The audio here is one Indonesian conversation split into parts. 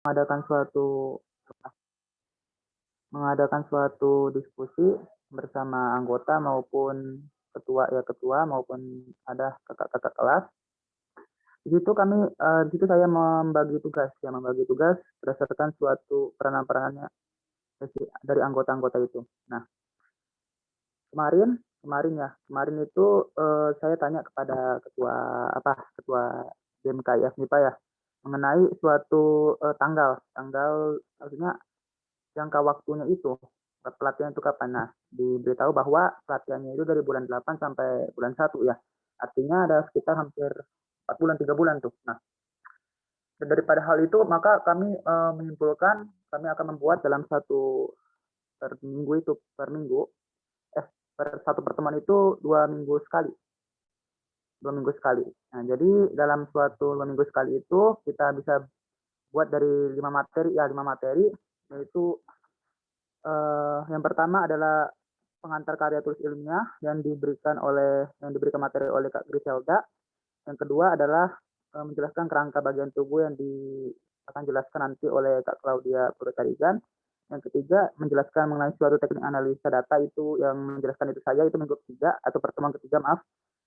mengadakan suatu mengadakan suatu diskusi bersama anggota maupun ketua maupun ada kakak-kakak kelas. Di situ saya membagi tugas berdasarkan suatu peranan-peranannya dari anggota-anggota itu. Nah, kemarin kemarin itu saya tanya kepada ketua BMKIF MIPA ya mengenai suatu tanggal maksudnya jangka waktunya itu pelatihan itu kapan. Nah, diberitahu bahwa pelatihannya itu dari bulan 8 sampai bulan 1 ya. Artinya ada sekitar hampir 4 bulan 3 bulan tuh. Nah, daripada hal itu maka kami menyimpulkan kami akan membuat dalam per minggu per satu pertemuan itu 2 minggu sekali. Nah, jadi dalam suatu 2 minggu sekali itu kita bisa buat dari 5 materi yaitu yang pertama adalah pengantar karya tulis ilmiah yang diberikan materi oleh Kak Griselda. Yang kedua adalah menjelaskan kerangka bagian tubuh yang akan jelaskan nanti oleh Kak Claudia Purwocarigan. Yang ketiga, menjelaskan mengenai suatu teknik analisa data itu yang menjelaskan itu saya itu minggu ketiga atau pertemuan ketiga maaf.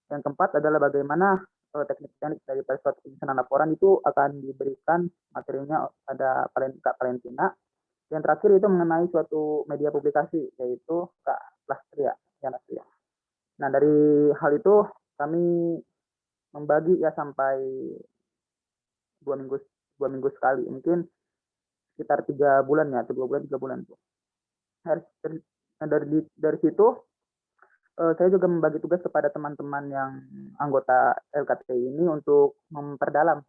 Yang keempat adalah bagaimana teknik-teknik dari suatu penyusunan laporan itu akan diberikan materinya pada Kak Valentina. Yang terakhir itu mengenai suatu media publikasi yaitu Kak Lastria. Nah, dari hal itu kami membagi ya sampai 2 minggu 2 minggu sekali, mungkin sekitar 3 bulan ya, atau 2 bulan 3 bulan tuh. Nah, dari situ saya juga membagi tugas kepada teman-teman yang anggota LKT ini untuk memperdalam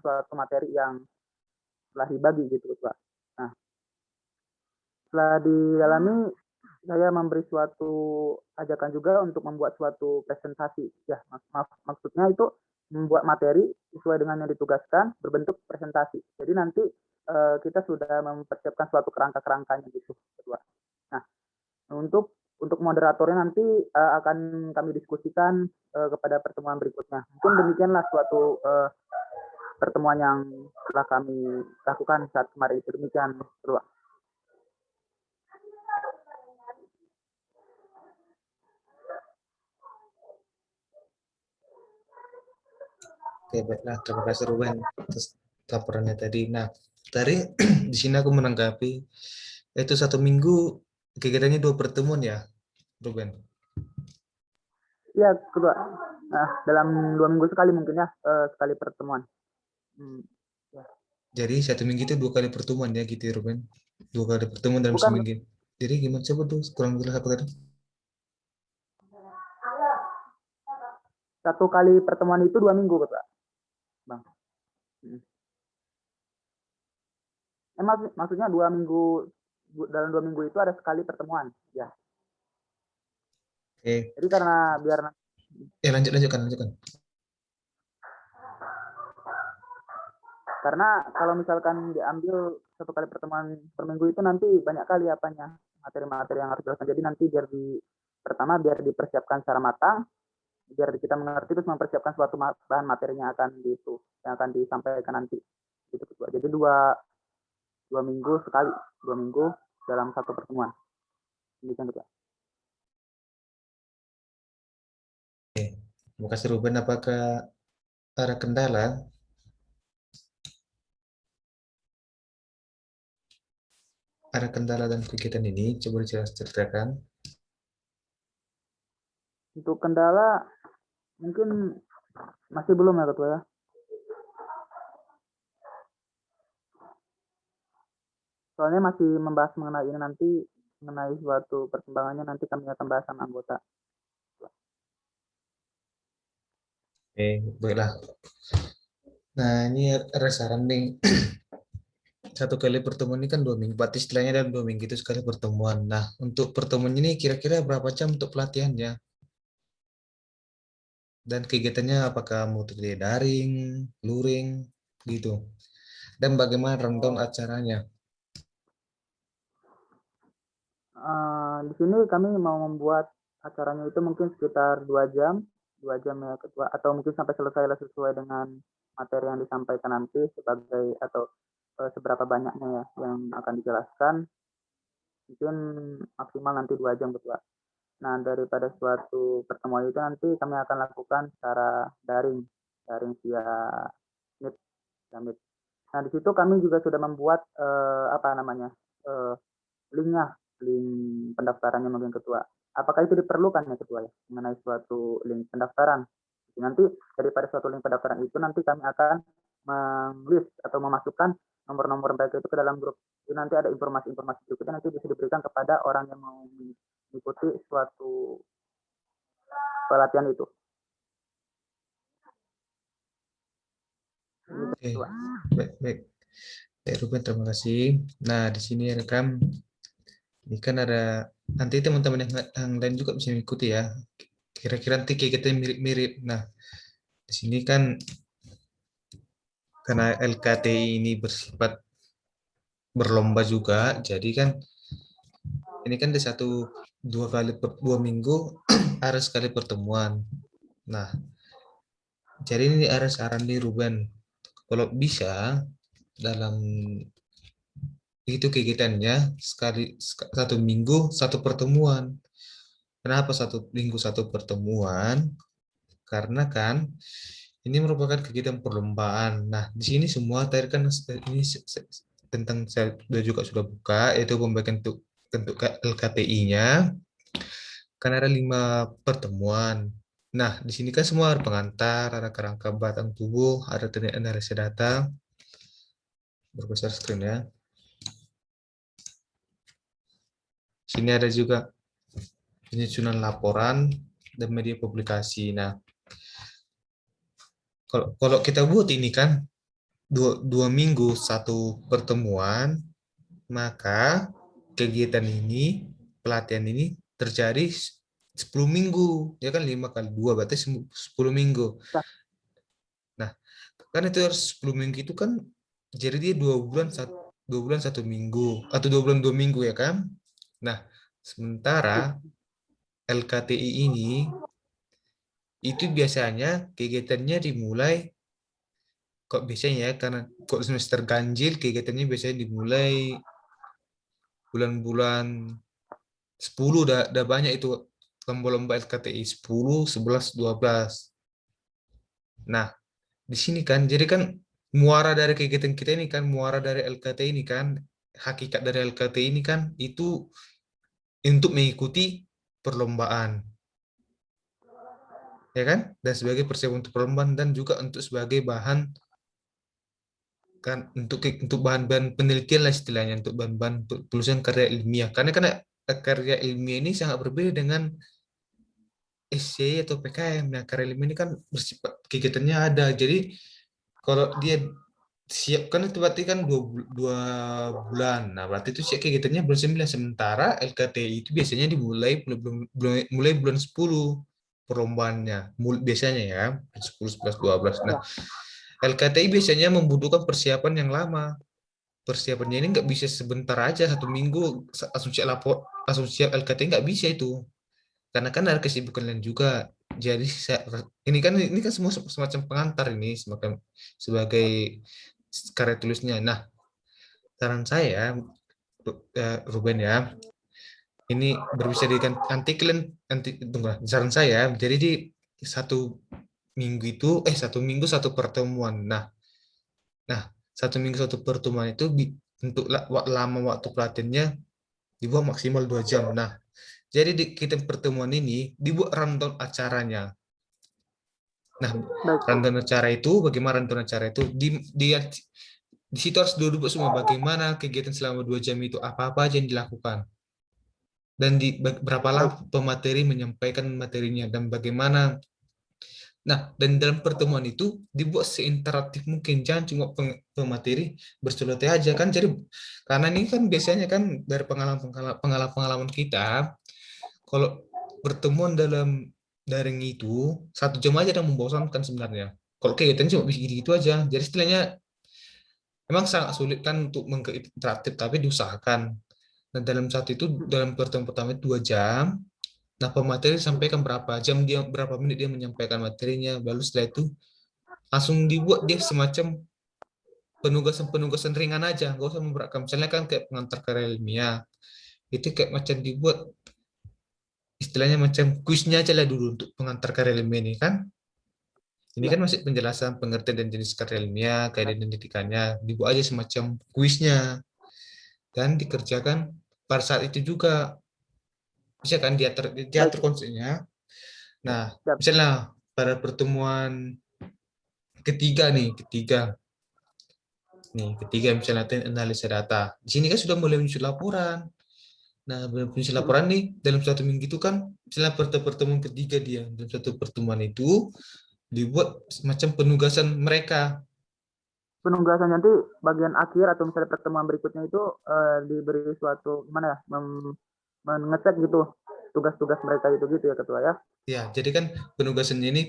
suatu materi yang telah dibagi gitu Pak. Nah, setelah didalami saya memberi suatu ajakan juga untuk membuat suatu presentasi ya maksudnya itu membuat materi sesuai dengan yang ditugaskan berbentuk presentasi. Jadi nanti kita sudah mempersiapkan suatu kerangkanya gitu kedua. Nah, untuk moderatornya nanti akan kami diskusikan kepada pertemuan berikutnya. Mungkin demikianlah suatu pertemuan yang telah kami lakukan saat kemarin itu. Demikian kedua. Oke, baiklah. Terima kasih Ruben atas laporannya tadi. Nah, tadi di sini aku menanggapi itu 1 minggu kegiatannya 2 pertemuan ya, Ruben. Iya, kedua. Nah, dalam 2 minggu sekali mungkin ya, sekali pertemuan. Ya. Jadi 1 minggu itu 2 kali pertemuan ya gitu ya, Ruben? 2 kali pertemuan dalam Bukan, seminggu. Jadi gimana coba tuh kurang jelas apa tadi? 1 kali pertemuan itu 2 minggu, Pak. Bang. Maksudnya 2 minggu, dalam 2 minggu itu ada sekali pertemuan, ya. Oke. Jadi karena biar Lanjutkan. karena kalau misalkan diambil 1 kali pertemuan per minggu itu nanti banyak kali materi-materi yang harus dijelaskan. Jadi nanti pertama biar dipersiapkan secara matang, biar kita mengerti terus mempersiapkan suatu bahan materinya yang akan disampaikan nanti. Gitu, jadi dua minggu sekali, 2 minggu dalam satu pertemuan. Demikian, Pak. Terima kasih Ruben. Apakah ada kendala? Ada kendala dan kegiatan ini? Coba ceritakan. Untuk kendala mungkin masih belum ya Ketua ya. Soalnya masih membahas mengenai ini nanti, mengenai suatu perkembangannya nanti kami akan bahas sama anggota. Oke, baiklah. Nah, ini ada saran nih. 1 kali pertemuan ini kan 2 minggu, berarti istilahnya dalam 2 minggu itu sekali pertemuan. Nah, untuk pertemuan ini kira-kira berapa jam untuk pelatihannya? Dan kegiatannya apakah multi daring, luring, gitu? Dan bagaimana rundown acaranya? Di sini kami mau membuat acaranya itu mungkin sekitar 2 jam ya Ketua, atau mungkin sampai selesai sesuai dengan materi yang disampaikan nanti atau seberapa banyaknya ya yang akan dijelaskan, mungkin maksimal nanti 2 jam ketua. Nah, daripada suatu pertemuan itu nanti kami akan lakukan secara daring via Meet, via Meet. Nah, di situ kami juga sudah membuat linknya, link pendaftarannya mungkin ketua. Apakah itu diperlukan ya ketua ya, mengenai suatu link pendaftaran? Nanti daripada suatu link pendaftaran itu nanti kami akan menglist atau memasukkan nomor-nomor baik itu ke dalam grup. Jadi nanti ada informasi-informasi berikutnya nanti bisa diberikan kepada orang yang mau mengikuti suatu pelatihan itu. Oke, baik. Ruben, terima kasih. Nah, di sini rekam. Ini kan ada nanti teman-teman yang lain juga bisa mengikuti ya. Kira-kira nanti kayak kita mirip-mirip. Nah, di sini kan karena LKTI ini bersifat berlomba juga, jadi kan ini kan di dua minggu ada sekali pertemuan. Nah, jadi ini ada saran di Ruben, kalau bisa dalam itu kegiatannya satu minggu satu pertemuan. Kenapa satu minggu satu pertemuan? Karena kan ini merupakan kegiatan perlombaan. Nah, di sini semua tadi kan ini tentang saya sudah buka, yaitu pembagian bentuk LKTI-nya. Kan ada 5 pertemuan. Nah, di sini kan semua ada pengantar, ada kerangka batang tubuh, ada teknik analisis data. Berbesar screen ya. Sini ada juga penyusunan laporan dan media publikasi. Nah, kalau kita buat ini kan dua minggu satu pertemuan, maka kegiatan ini, pelatihan ini terjadi 10 minggu. Ya kan 5 kali 2 berarti 10 minggu. Nah, kan itu harus 10 minggu itu kan jadi dia 2 bulan 1 minggu atau 2 bulan 2 minggu ya kan. Nah, sementara LKTI ini itu biasanya kegiatannya dimulai kok biasanya ya karena kok semester ganjil kegiatannya biasanya dimulai bulan-bulan 10 udah banyak itu lomba-lomba LKTI 10, 11, 12. Nah, di sini kan jadi kan muara dari kegiatan kita ini kan muara dari LKT ini kan hakikat dari LKT ini kan itu untuk mengikuti perlombaan. Ya kan? Dan sebagai persiapan untuk perlombaan dan juga untuk sebagai bahan kan untuk bahan-bahan penelitian lah istilahnya untuk bahan-bahan penulisan karya ilmiah karena karya ilmiah ini sangat berbeda dengan SC atau PKM. Nah, karya ilmiah ini kan bersifat kegiatannya ada. Jadi kalau dia siap kan itu berarti kan 2 bulan. Nah, berarti itu siap kegiatannya bulan 9. Sementara LKTI itu biasanya dimulai mulai bulan 10 perlombaannya. Biasanya ya, 10, 11, 12. Nah, LKTI biasanya membutuhkan persiapan yang lama. Persiapannya ini nggak bisa sebentar aja 1 minggu langsung siap lapor, langsung siap LKTI nggak bisa itu. Karena kan ada kesibukan lain juga. Jadi ini kan semua semacam pengantar ini sebagai karya tulisnya. Nah, saran saya Ruben ya, ini berbisa dengan nanti kalian tunggu saran saya. Jadi di 1 minggu itu 1 minggu 1 pertemuan. Nah 1 minggu 1 pertemuan itu untuk lama waktu pelatihannya dibuat maksimal 2 jam. Nah, jadi di kita pertemuan ini dibuat rundown acaranya. Nah, rundown acara itu bagaimana rundown acara itu di situ harus duduk semua bagaimana kegiatan selama 2 jam itu apa-apa aja yang dilakukan dan di berapa lama pemateri menyampaikan materinya dan bagaimana. Nah, dan dalam pertemuan itu dibuat seinteraktif mungkin, jangan cuma pemateri berceloteh aja kan. Jadi karena ini kan biasanya kan dari pengalaman kita, kalau pertemuan dalam daring itu 1 jam aja udah membosankan sebenarnya. Kalau kegiatan cuma gitu aja. Jadi istilahnya memang sangat sulit kan untuk interaktif, tapi diusahakan. Dan dalam pertemuan pertama itu 2 jam. Nah, pemateri sampaikan berapa menit dia menyampaikan materinya. Lalu setelah itu langsung dibuat dia semacam penugasan-penugasan ringan aja, nggak usah memberatkan. Misalnya kan kayak pengantar karya ilmiah, itu kayak macam dibuat istilahnya macam kuisnya aja lah dulu untuk pengantar karya ilmiah ini kan. Ini Ya, kan masih penjelasan pengertian dan jenis karya ilmiah, kayak identikannya, dibuat aja semacam kuisnya dan dikerjakan pada saat itu juga. Bisa kan diatur baik. diatur konsepnya. Nah, Siap. misalnya pada pertemuan ketiga misalnya analisa data. Di sini kan sudah mulai muncul laporan. Nah, muncul Mm-mm. laporan nih dalam satu minggu itu kan, misalnya pertemuan ketiga dia dalam satu pertemuan itu dibuat semacam penugasan mereka. Penugasan nanti bagian akhir atau misalnya pertemuan berikutnya itu diberi suatu gimana ya, mengecek gitu tugas-tugas mereka itu gitu ya ketua ya. Ya, jadi kan penugasannya ini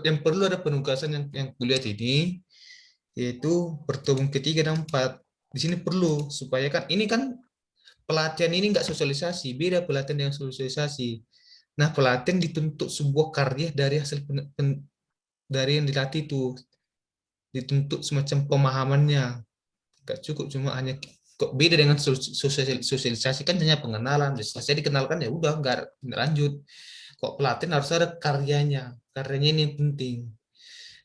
yang perlu ada penugasan yang kulihat ini yaitu pertemuan ketiga dan empat. Di sini perlu supaya kan ini kan pelatihan ini nggak sosialisasi, beda pelatihan yang sosialisasi. Nah, pelatihan dituntut sebuah karya dari hasil dari yang dilatih itu, dituntut semacam pemahamannya. Nggak cukup cuma hanya kok beda dengan sosialisasi kan hanya pengenalan, saya dikenalkan ya udah nggak lanjut. Kok pelatihan harus ada karyanya, karyanya ini yang penting.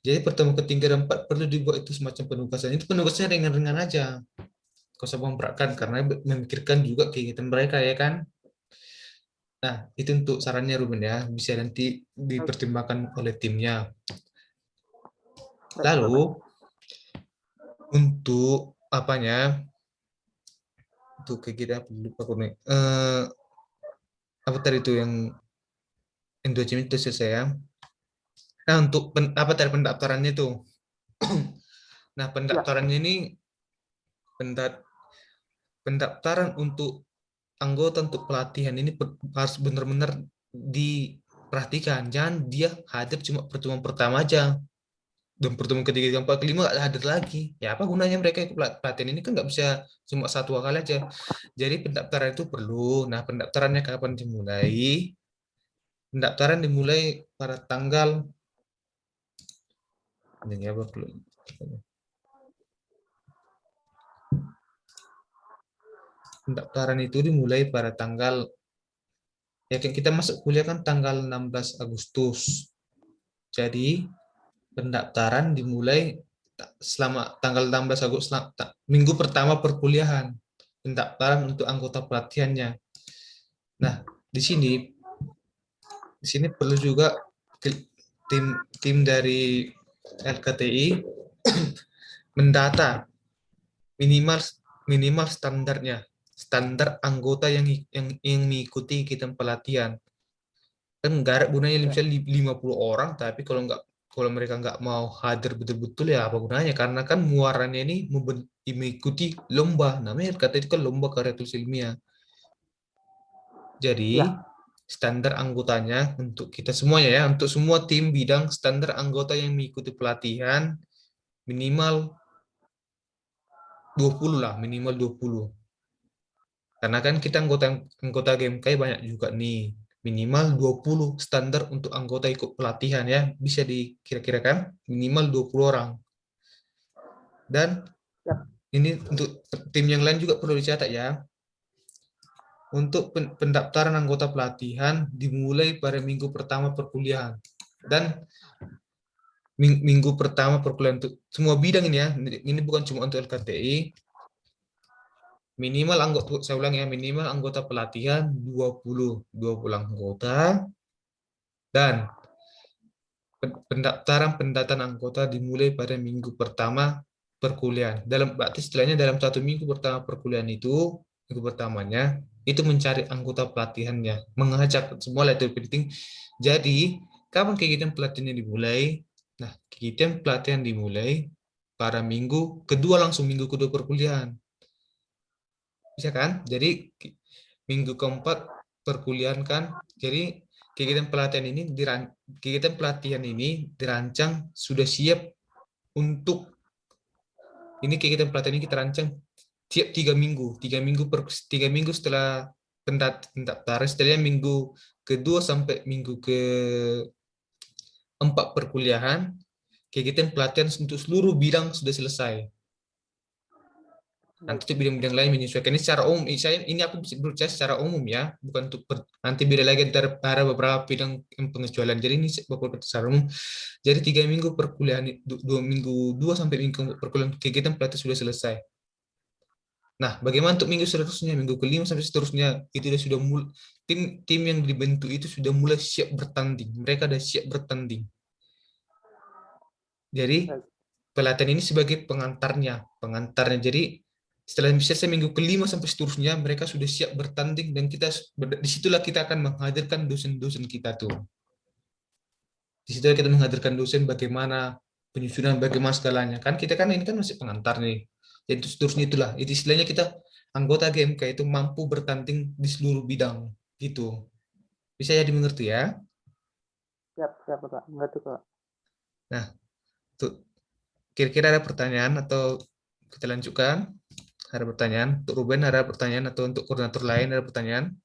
Jadi pertemuan ketiga dan empat perlu dibuat itu semacam penugasan. Itu penugasannya ringan-ringan aja. Kau usah memberatkan karena memikirkan juga kegiatan mereka ya kan. Nah, itu untuk sarannya Ruben ya, bisa nanti Baik, dipertimbangkan oleh timnya. baik ketua, baik. Lalu untuk apanya? Untuk kegiatan apa lupa aku nih. Apa tadi itu yang endogen itu selesai ya. Nah, untuk apa tadi pendaftarannya itu? Nah, Ya, pendaftarannya ini pendaftaran untuk anggota untuk pelatihan ini harus benar-benar diperhatikan. Jangan dia hadir cuma pertemuan pertama aja. Dan pertemuan ketiga, keempat, kelima nggak hadir lagi. Ya apa gunanya mereka ikut pelatihan ini kan nggak bisa cuma satu kali aja. Jadi pendaftaran itu perlu. Nah pendaftarannya kapan dimulai? Pendaftaran dimulai pada tanggal ini apa perlu? Pendaftaran itu dimulai pada tanggal ya kan kita masuk kuliah kan tanggal 16 Agustus. Jadi pendaftaran dimulai selama tanggal 16 Agustus minggu pertama perkuliahan. Pendaftaran untuk anggota pelatihannya. Nah, di sini perlu juga tim dari LKTI mendata minimal minimal standar anggota yang mengikuti kita pelatihan. Kan nggak ada gunanya ya, misalnya 50 orang, tapi kalau mereka nggak mau hadir betul-betul ya apa gunanya? Karena kan muarannya ini mengikuti lomba, namanya LKTI itu kan lomba karya tulis ilmiah. Jadi ya, standar anggotanya untuk kita semuanya ya, untuk semua tim bidang standar anggota yang mengikuti pelatihan minimal 20 lah, minimal 20. Karena kan kita anggota GMK banyak juga nih. Minimal 20 standar untuk anggota ikut pelatihan ya. Bisa dikira-kirakan minimal 20 orang. Dan ya. ini untuk tim yang lain juga perlu dicatat ya. Untuk pendaftaran anggota pelatihan dimulai pada minggu pertama perkuliahan. Dan minggu pertama perkuliahan untuk semua bidang ini ya. Ini bukan cuma untuk LKTI. Minimal anggota, saya ulang ya, minimal anggota pelatihan 20 anggota. Dan pendaftaran anggota dimulai pada minggu pertama perkuliahan. Berarti istilahnya dalam satu minggu pertama perkuliahan itu, minggu pertamanya, itu mencari anggota pelatihannya. Mengajak semua itu penting. Jadi, kapan kegiatan pelatihannya dimulai? Nah, kegiatan pelatihan dimulai pada minggu kedua langsung minggu kedua perkuliahan. Bisa kan? Jadi minggu keempat perkuliahan kan. Jadi kegiatan pelatihan ini dirancang sudah siap untuk ini kegiatan pelatihan ini kita rancang tiap 3 minggu, 3 minggu setelah pendaftaran, setelah minggu kedua sampai minggu keempat perkuliahan, kegiatan pelatihan untuk seluruh bidang sudah selesai. Nanti baik. untuk bidang-bidang lain menyesuaikan ini secara umum. Ini aku berbicara secara umum ya, bukan untuk nanti beda lagi antara para beberapa bidang pengecualian. Jadi ini secara umum. Jadi 3 minggu perkuliahan, 2 minggu, 2 sampai minggu perkuliahan kegiatan pelatih sudah selesai. Nah, bagaimana untuk minggu seterusnya, minggu kelima sampai seterusnya, itu sudah mulai, tim yang dibentuk itu sudah mulai siap bertanding. Mereka sudah siap bertanding. Jadi Baik. pelatihan ini sebagai pengantarnya. Jadi setelah selesai minggu kelima sampai seterusnya, mereka sudah siap bertanding dan disitulah kita akan menghadirkan dosen-dosen kita tuh. Disitulah kita menghadirkan dosen bagaimana penyusunan, bagaimana segalanya. Kan kita kan ini kan masih pengantar nih. Jadi seterusnya itulah. Itu istilahnya kita anggota GMK itu mampu bertanding di seluruh bidang gitu. Bisa ya dimengerti ya. Siap, siap, Pak. Mengerti, Pak. Nah, tuh kira-kira ada pertanyaan atau kita lanjutkan? Ada pertanyaan? Untuk Ruben ada pertanyaan atau untuk koordinator lain ada pertanyaan?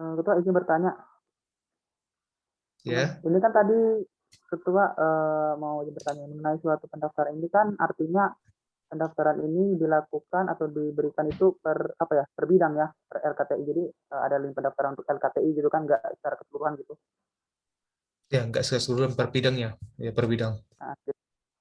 Ketua izin bertanya. Ya, Ini kan tadi Ketua mau bertanya mengenai suatu pendaftaran ini kan artinya pendaftaran ini dilakukan atau diberikan itu per apa ya per bidang ya per LKTI jadi ada link pendaftaran untuk LKTI gitu kan nggak secara keseluruhan gitu. ya nggak keseluruhan per bidang ya, ya per bidang. Nah,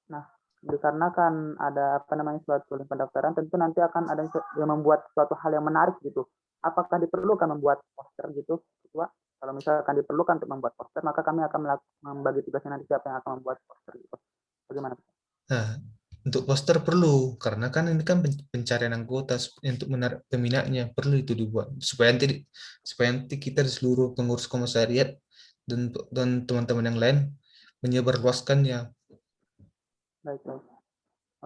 nah dikarenakan ada apa namanya suatu link pendaftaran tentu nanti akan ada yang membuat suatu hal yang menarik gitu. Apakah diperlukan membuat poster gitu, Ketua? Kalau misalkan diperlukan untuk membuat poster, maka kami akan membagi tugasnya nanti siapa yang akan membuat poster gitu. Bagaimana? Nah, untuk poster perlu karena kan ini kan pencarian anggota untuk menarik peminatnya perlu itu dibuat supaya nanti kita di seluruh pengurus komisariat dan teman-teman yang lain menyebarluaskannya. Baik, baik.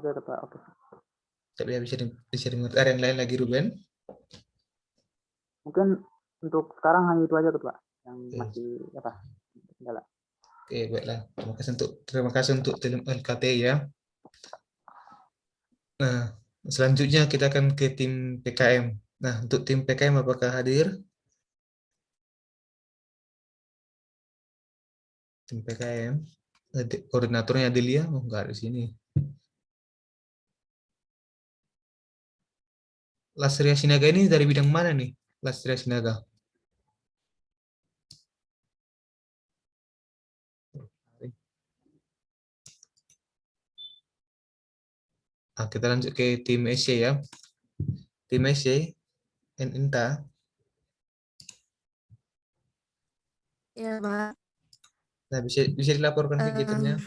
Oke, Ketua. Oke. Tapi ya bisa dimengerti. Ada yang lain lagi Ruben? Mungkin untuk sekarang hanya itu aja Ketua yang Oke, masih apa kendala. oke, baiklah. Terima kasih untuk tim LKT ya. Nah, selanjutnya kita akan ke tim PKM. Nah, untuk tim PKM apakah hadir? Tim PKM. Koordinatornya Adelia, oh enggak di sini. Lastria Sinaga ini dari bidang mana nih? Lastria Sinaga. Nah, kita lanjut ke tim SC ya. Tim SC, Inta. Ya, Pak. Nah, bisa dilaporkan kegiatannya.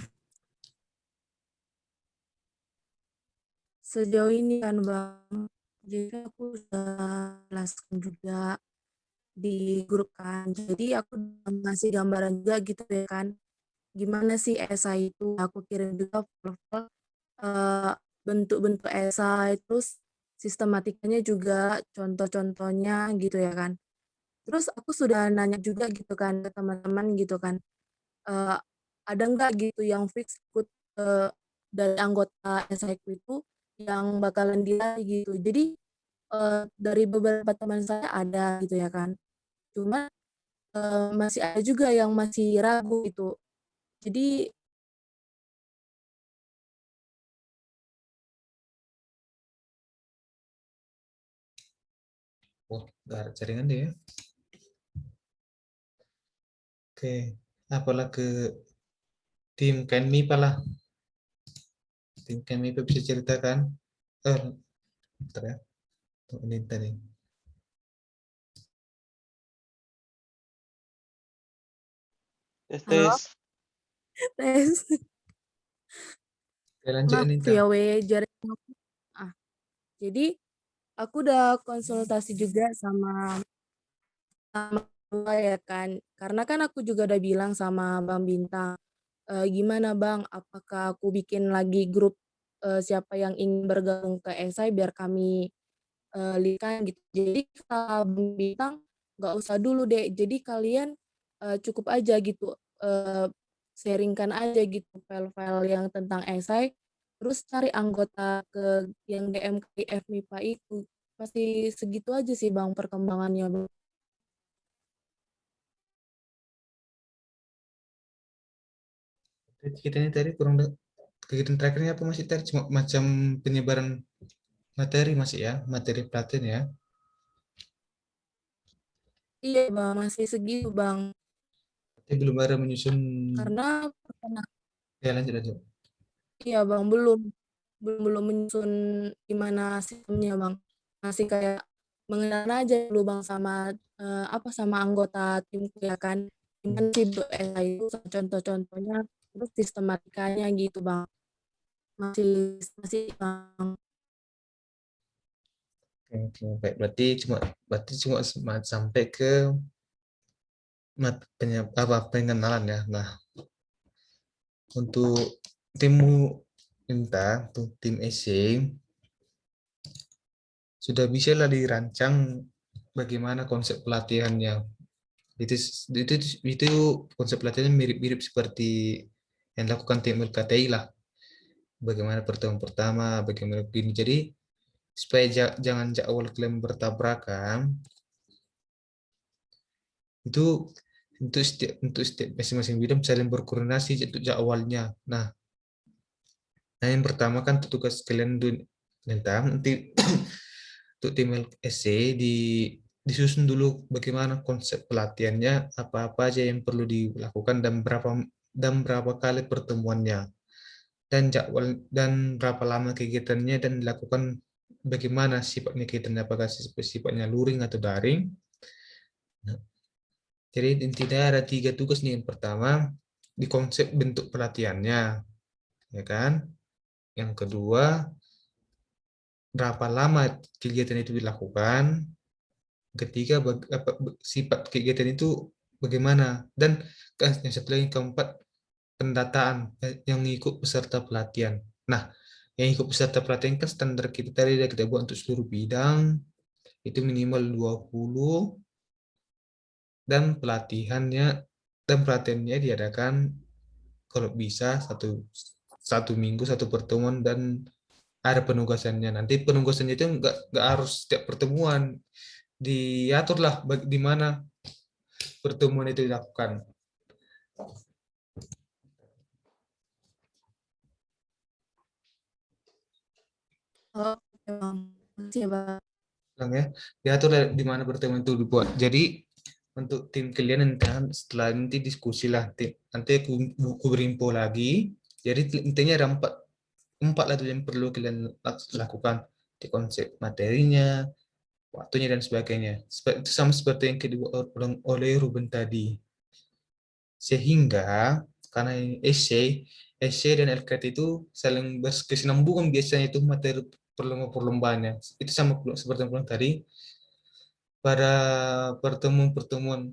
Sejauh ini kan, Bang, jadi aku udah jelaskan juga di grup kan. Jadi aku ngasih gambaran juga gitu ya kan. Gimana sih esai itu? Aku kirim juga profil eh, bentuk-bentuk esai, terus sistematikanya juga contoh-contohnya gitu ya kan. Terus aku sudah nanya juga gitu kan ke teman-teman gitu kan. eh, ada nggak gitu yang fix ikut dari anggota SIQ itu yang bakalan dilatih gitu. Jadi dari beberapa teman saya ada gitu ya kan. Cuma masih ada juga yang masih ragu gitu. Jadi Oh, nggak ada jaringan deh ya. Oke, apalah ke tim Kenmi lah. Tim Kenmi bisa ceritakan. Bentar ya. Ini tadi. halo, Tes. tes. Oke, lanjut Maaf Anita. ya jaringan aku. Ah, jadi aku udah konsultasi juga sama ya kan. Karena kan aku juga udah bilang sama Bang Bintang, gimana Bang, apakah aku bikin lagi grup siapa yang ingin bergabung ke esai biar kami likan gitu. Jadi kalau Bang Bintang nggak usah dulu deh. Jadi kalian cukup aja gitu sharingkan aja gitu file-file yang tentang esai. Terus cari anggota ke yang GMKI FMIPA itu. Masih segitu aja sih Bang perkembangannya Bang. Kita ini tadi kurang kegiatan terakhirnya apa masih tadi cuma macam penyebaran materi masih ya, materi pelatihan ya. Iya Bang, masih segitu Bang. Tapi belum ada menyusun. Karena Ya, lanjut lanjut. iya Bang, belum belum menyusun gimana sistemnya Bang. Masih kayak mengenal aja dulu Bang sama apa sama anggota timku ya kan. Gimana sih esai itu contoh-contohnya, terus sistematikanya gitu Bang. Masih masih Bang. Oke, baik. Berarti cuma sampai ke pengenalan ya. Nah, untuk timmu minta untuk tim essay sudah bisa lah dirancang bagaimana konsep pelatihannya. Itu itu itu konsep pelatihannya mirip-mirip seperti yang dilakukan tim LKTI lah. Bagaimana pertemuan pertama, bagaimana begini. Jadi supaya jangan jadwal klaim bertabrakan, itu untuk setiap masing-masing bidang saling berkoordinasi untuk jadwalnya. Nah, yang pertama kan tugas kalian nanti untuk tim LSC disusun dulu bagaimana konsep pelatihannya, apa-apa aja yang perlu dilakukan dan berapa kali pertemuannya, dan jadwal dan berapa lama kegiatannya dan dilakukan bagaimana sifatnya kegiatannya, apakah sifatnya luring atau daring. Nah, jadi intinya ada 3 tugas nih. Yang pertama, di konsep bentuk pelatihannya, ya kan? Yang kedua, berapa lama kegiatan itu dilakukan. Ketiga, sifat kegiatan itu bagaimana. Dan yang satu lagi, keempat, pendataan yang ikut peserta pelatihan. Nah, yang ikut peserta pelatihan kan standar kita tadi yang kita buat untuk seluruh bidang, itu minimal 20, dan pelatihannya diadakan kalau bisa satu minggu satu pertemuan, dan ada penugasannya. Nanti penugasannya itu nggak harus setiap pertemuan, diaturlah di mana pertemuan itu dilakukan. Oke Bang. Makasih ya Bang. Bilang ya, diatur di mana pertemuan itu dibuat. Jadi untuk tim kalian nanti setelah nanti diskusi lah, nanti aku berinfo lagi. Jadi intinya ada empat lah tuh yang perlu kalian lakukan, di konsep materinya, waktunya, dan sebagainya. Itu sama seperti yang dibuat oleh Ruben tadi. Sehingga karena ini essay dan LKT itu saling berkesinambungan, biasanya itu materi perlombaannya. Itu sama seperti yang bilang tadi, pada pertemuan-pertemuan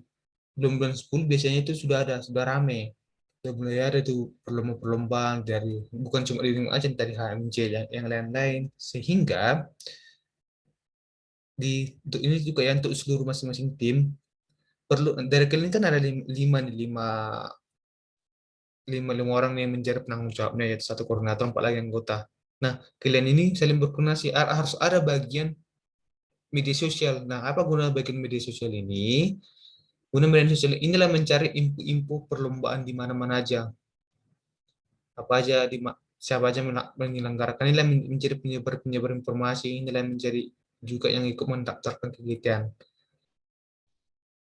belum bulan 10 biasanya itu sudah rame. Sudah mulai ada itu perlombaan dari bukan cuma di lingkungan aja, dari HMJ dan yang lain-lain. Sehingga untuk ini juga ya, untuk seluruh masing-masing tim perlu dari kalian kan ada lima orang yang menjadi penanggung jawabnya, yaitu satu koordinator, 4 lagi anggota. Nah, kalian ini saling berkoordinasi, harus ada bagian media sosial. Nah, apa guna bagian media sosial ini? Guna media sosial inilah mencari info-info perlombaan di mana-mana aja. Apa aja siapa aja menyelenggarakan, inilah menjadi penyebar informasi, inilah menjadi juga yang ikut mendaftarkan kegiatan.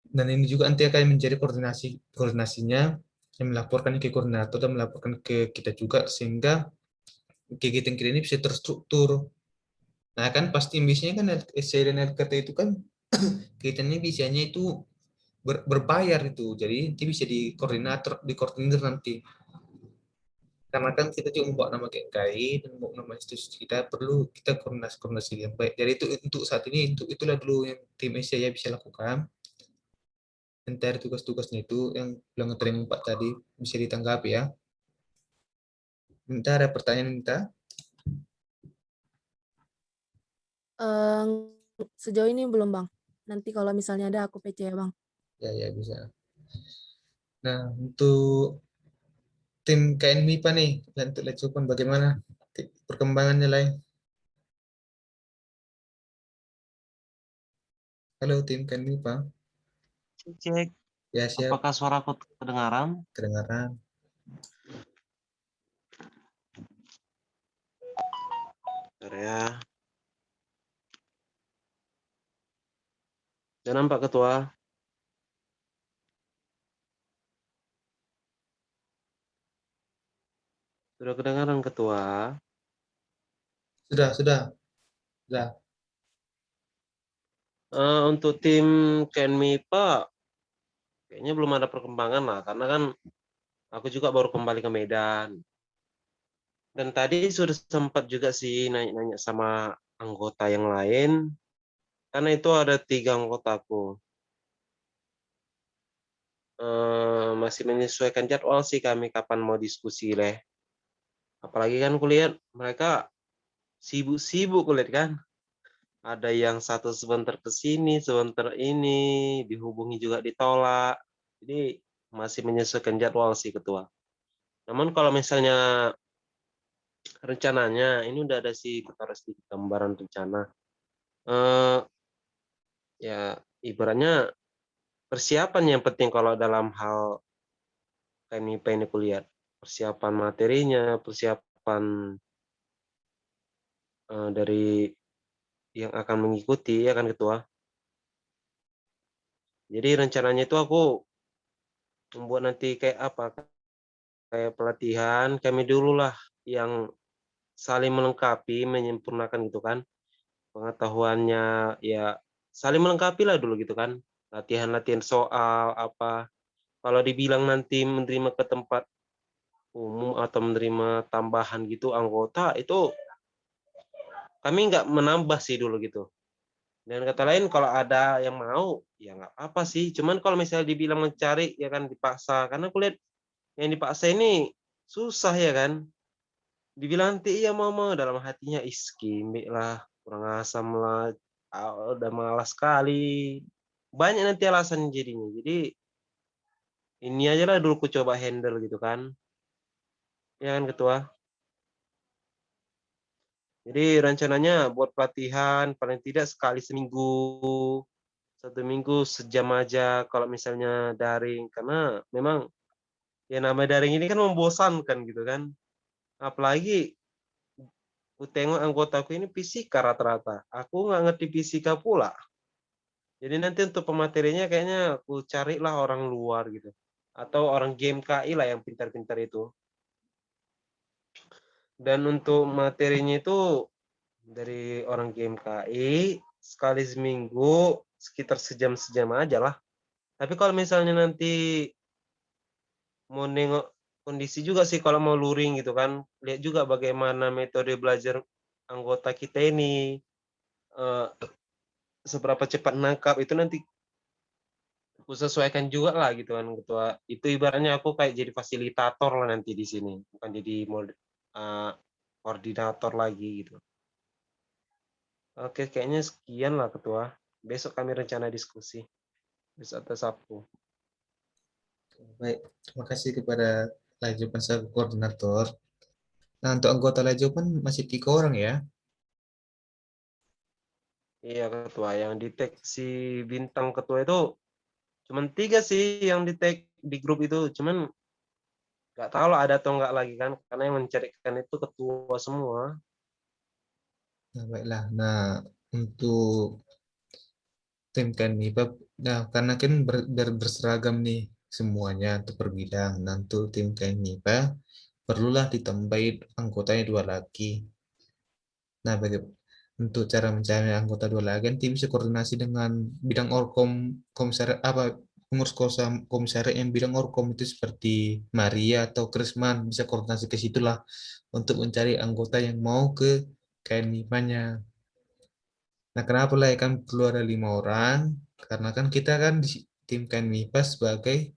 Dan ini juga nanti akan menjadi koordinasinya, yang melaporkan ke koordinator dan melaporkan ke kita juga, sehingga kegiatan kita ini bisa terstruktur. Nah, kan pasti biasanya kan essay dan LKT itu kan kegiatannya biasanya itu berbayar itu. Jadi nanti bisa dikoordinir nanti. Karena kan kita juga membawa nama KKI dan membawa nama institusi kita, perlu kita koordinasi yang baik. Jadi itu untuk saat ini, itulah dulu yang tim essay ya bisa lakukan. Dari tugas-tugasnya itu yang bilang training 4 tadi bisa ditanggapi ya. Minta ada pertanyaan, minta. Sejauh ini belum Bang. Nanti kalau misalnya ada aku PC ya Bang. Ya bisa. Nah, untuk tim KN MIPA nih, untuk Letsupan bagaimana perkembangannya lain? Halo tim KN MIPA. Cek, Ya, siap. apakah suaraku kedengaran? Kedengaran. Bentar ya. Sudah nampak Ketua? Sudah kedengaran Ketua? Sudah, sudah. Untuk tim Kenmipa kayaknya belum ada perkembangan lah, karena kan aku juga baru kembali ke Medan. Dan tadi sudah sempat juga sih nanya-nanya sama anggota yang lain, karena itu ada 3 anggotaku. Masih menyesuaikan jadwal sih kami kapan mau diskusi leh. Apalagi kan kulihat mereka sibuk-sibuk kulihat kan. Ada yang satu sebentar ke sini, sebentar ini, dihubungi juga ditolak. Jadi masih menyesuaikan jadwal sih Ketua. Namun kalau misalnya rencananya ini udah ada sih Ketua Resti gambaran rencana. Eh ya ibaratnya persiapan yang penting kalau dalam hal KMIP ini kuliah. Persiapan materinya, persiapan dari yang akan mengikuti ya kan Ketua. Jadi rencananya itu aku membuat nanti kayak apa? Kayak pelatihan kami dulu lah yang saling melengkapi, menyempurnakan gitu kan. Pengetahuannya ya saling melengkapi lah dulu gitu kan. Latihan-latihan soal apa. Kalau dibilang nanti menerima ke tempat umum atau menerima tambahan gitu anggota itu kami nggak menambah sih dulu gitu. Dan kata lain kalau ada yang mau ya nggak apa sih. Cuman kalau misalnya dibilang mencari ya kan dipaksa. Karena aku lihat yang dipaksa ini susah ya kan. Dibilang nanti iya mau dalam hatinya iskimik lah, kurang asam lah, udah malas sekali. Banyak nanti alasan jadinya. Jadi ini aja lah dulu ku coba handle gitu kan. Ya kan Ketua. Jadi rencananya buat pelatihan paling tidak sekali seminggu, 1 minggu sejam aja kalau misalnya daring. Karena memang ya nama daring ini kan membosankan gitu kan. Apalagi ku tengok anggotaku ini fisika rata-rata. Aku nggak ngerti fisika pula. Jadi nanti untuk pematerinya kayaknya aku carilah orang luar gitu. Atau orang game KI lah yang pintar-pintar itu. Dan untuk materinya itu dari orang game KI sekali seminggu sekitar sejam-sejam aja lah. Tapi kalau misalnya nanti mau nengok kondisi juga sih kalau mau luring gitu kan, lihat juga bagaimana metode belajar anggota kita ini, eh, seberapa cepat nangkap itu nanti aku sesuaikan juga lah gitu kan Ketua. Itu ibaratnya aku kayak jadi fasilitator lah nanti di sini, bukan jadi koordinator lagi gitu. Oke, kayaknya sekian lah Ketua. Besok kami rencana diskusi. Besok atau Sabtu. Baik, terima kasih kepada Lajupan selaku koordinator. Nah, untuk anggota Lajupan masih 3 orang ya. Iya Ketua, yang di tag si bintang Ketua itu cuman 3 sih yang di tag di grup itu. Cuman nggak tahu lah ada atau nggak lagi kan, karena yang mencarikan itu ketua semua. Nah, baiklah. Nah, untuk tim Kanibab, nah karena kan berseragam nih semuanya untuk per bidang. Nah, untuk tim Kanibab perlulah ditambahin anggotanya 2 lagi. Nah, untuk cara mencari anggota 2 lagi, nanti bisa koordinasi dengan bidang orkom komisaris apa pengurus komisaris yang bidang orkom itu seperti Maria atau Krisman bisa koordinasi ke situlah untuk mencari anggota yang mau ke KNIPA-nya. Nah, kenapa lah ya kan perlu ada 5 orang? Karena kan kita kan di tim KNIPA sebagai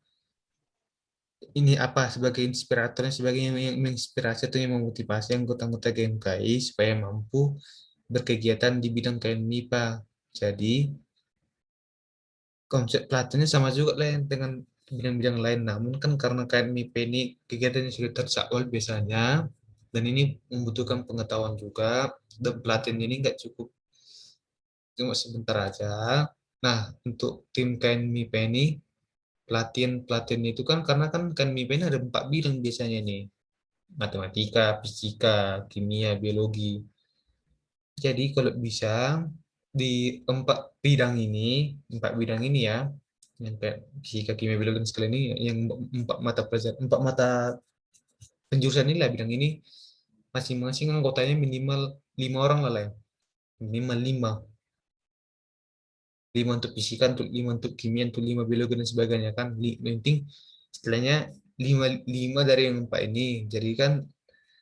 ini apa sebagai inspiratornya sebagai yang menginspirasi atau yang memotivasi anggota-anggota GMKI supaya mampu berkegiatan di bidang KNIPA. Jadi konsep pelatihannya sama juga lah yang dengan bidang-bidang lain. Namun kan karena KNIPA ini kegiatannya sudah terjadwal biasanya dan ini membutuhkan pengetahuan juga dan pelatihan ini nggak cukup cuma sebentar aja. Nah, untuk tim KNIPA ini pelatihan itu kan karena kan MIPA ini ada 4 bidang biasanya nih, matematika, fisika, kimia, biologi. Jadi kalau bisa di empat bidang ini ya, yang kayak fisika, kimia, biologi dan sekalian ini, yang empat mata pelajaran, empat mata penjurusan ini lah bidang ini, masing-masing anggotanya minimal 5 orang lah ya, minimal 5, 5 untuk fisika, untuk 5 untuk kimia, untuk 5 biologi dan sebagainya kan. Yang penting istilahnya 5 dari yang empat ini. Jadi kan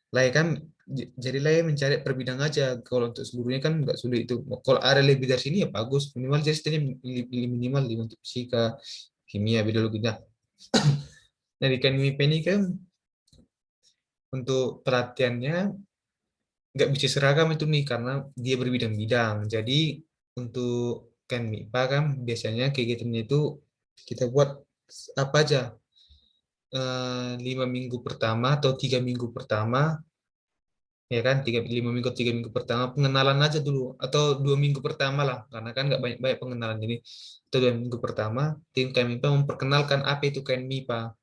lah ya kan, jadi lah ya mencari per bidang aja. Kalau untuk seluruhnya kan nggak sulit itu. Kalau ada lebih dari sini ya bagus. Minimal jadi istilahnya minimal 5 untuk fisika, kimia, biologi. Nah di KMIP ini kan untuk pelatihannya nggak bisa seragam itu nih karena dia berbidang-bidang. Jadi untuk kan MIPA kan biasanya kegiatannya itu kita buat apa aja, 5 minggu pertama atau 3 minggu pertama ya kan, 5 minggu 3 minggu pertama pengenalan aja dulu, atau 2 minggu pertama lah karena kan nggak banyak banyak pengenalan. Jadi itu 2 minggu pertama tim KMIPA memperkenalkan apa itu KMIPA,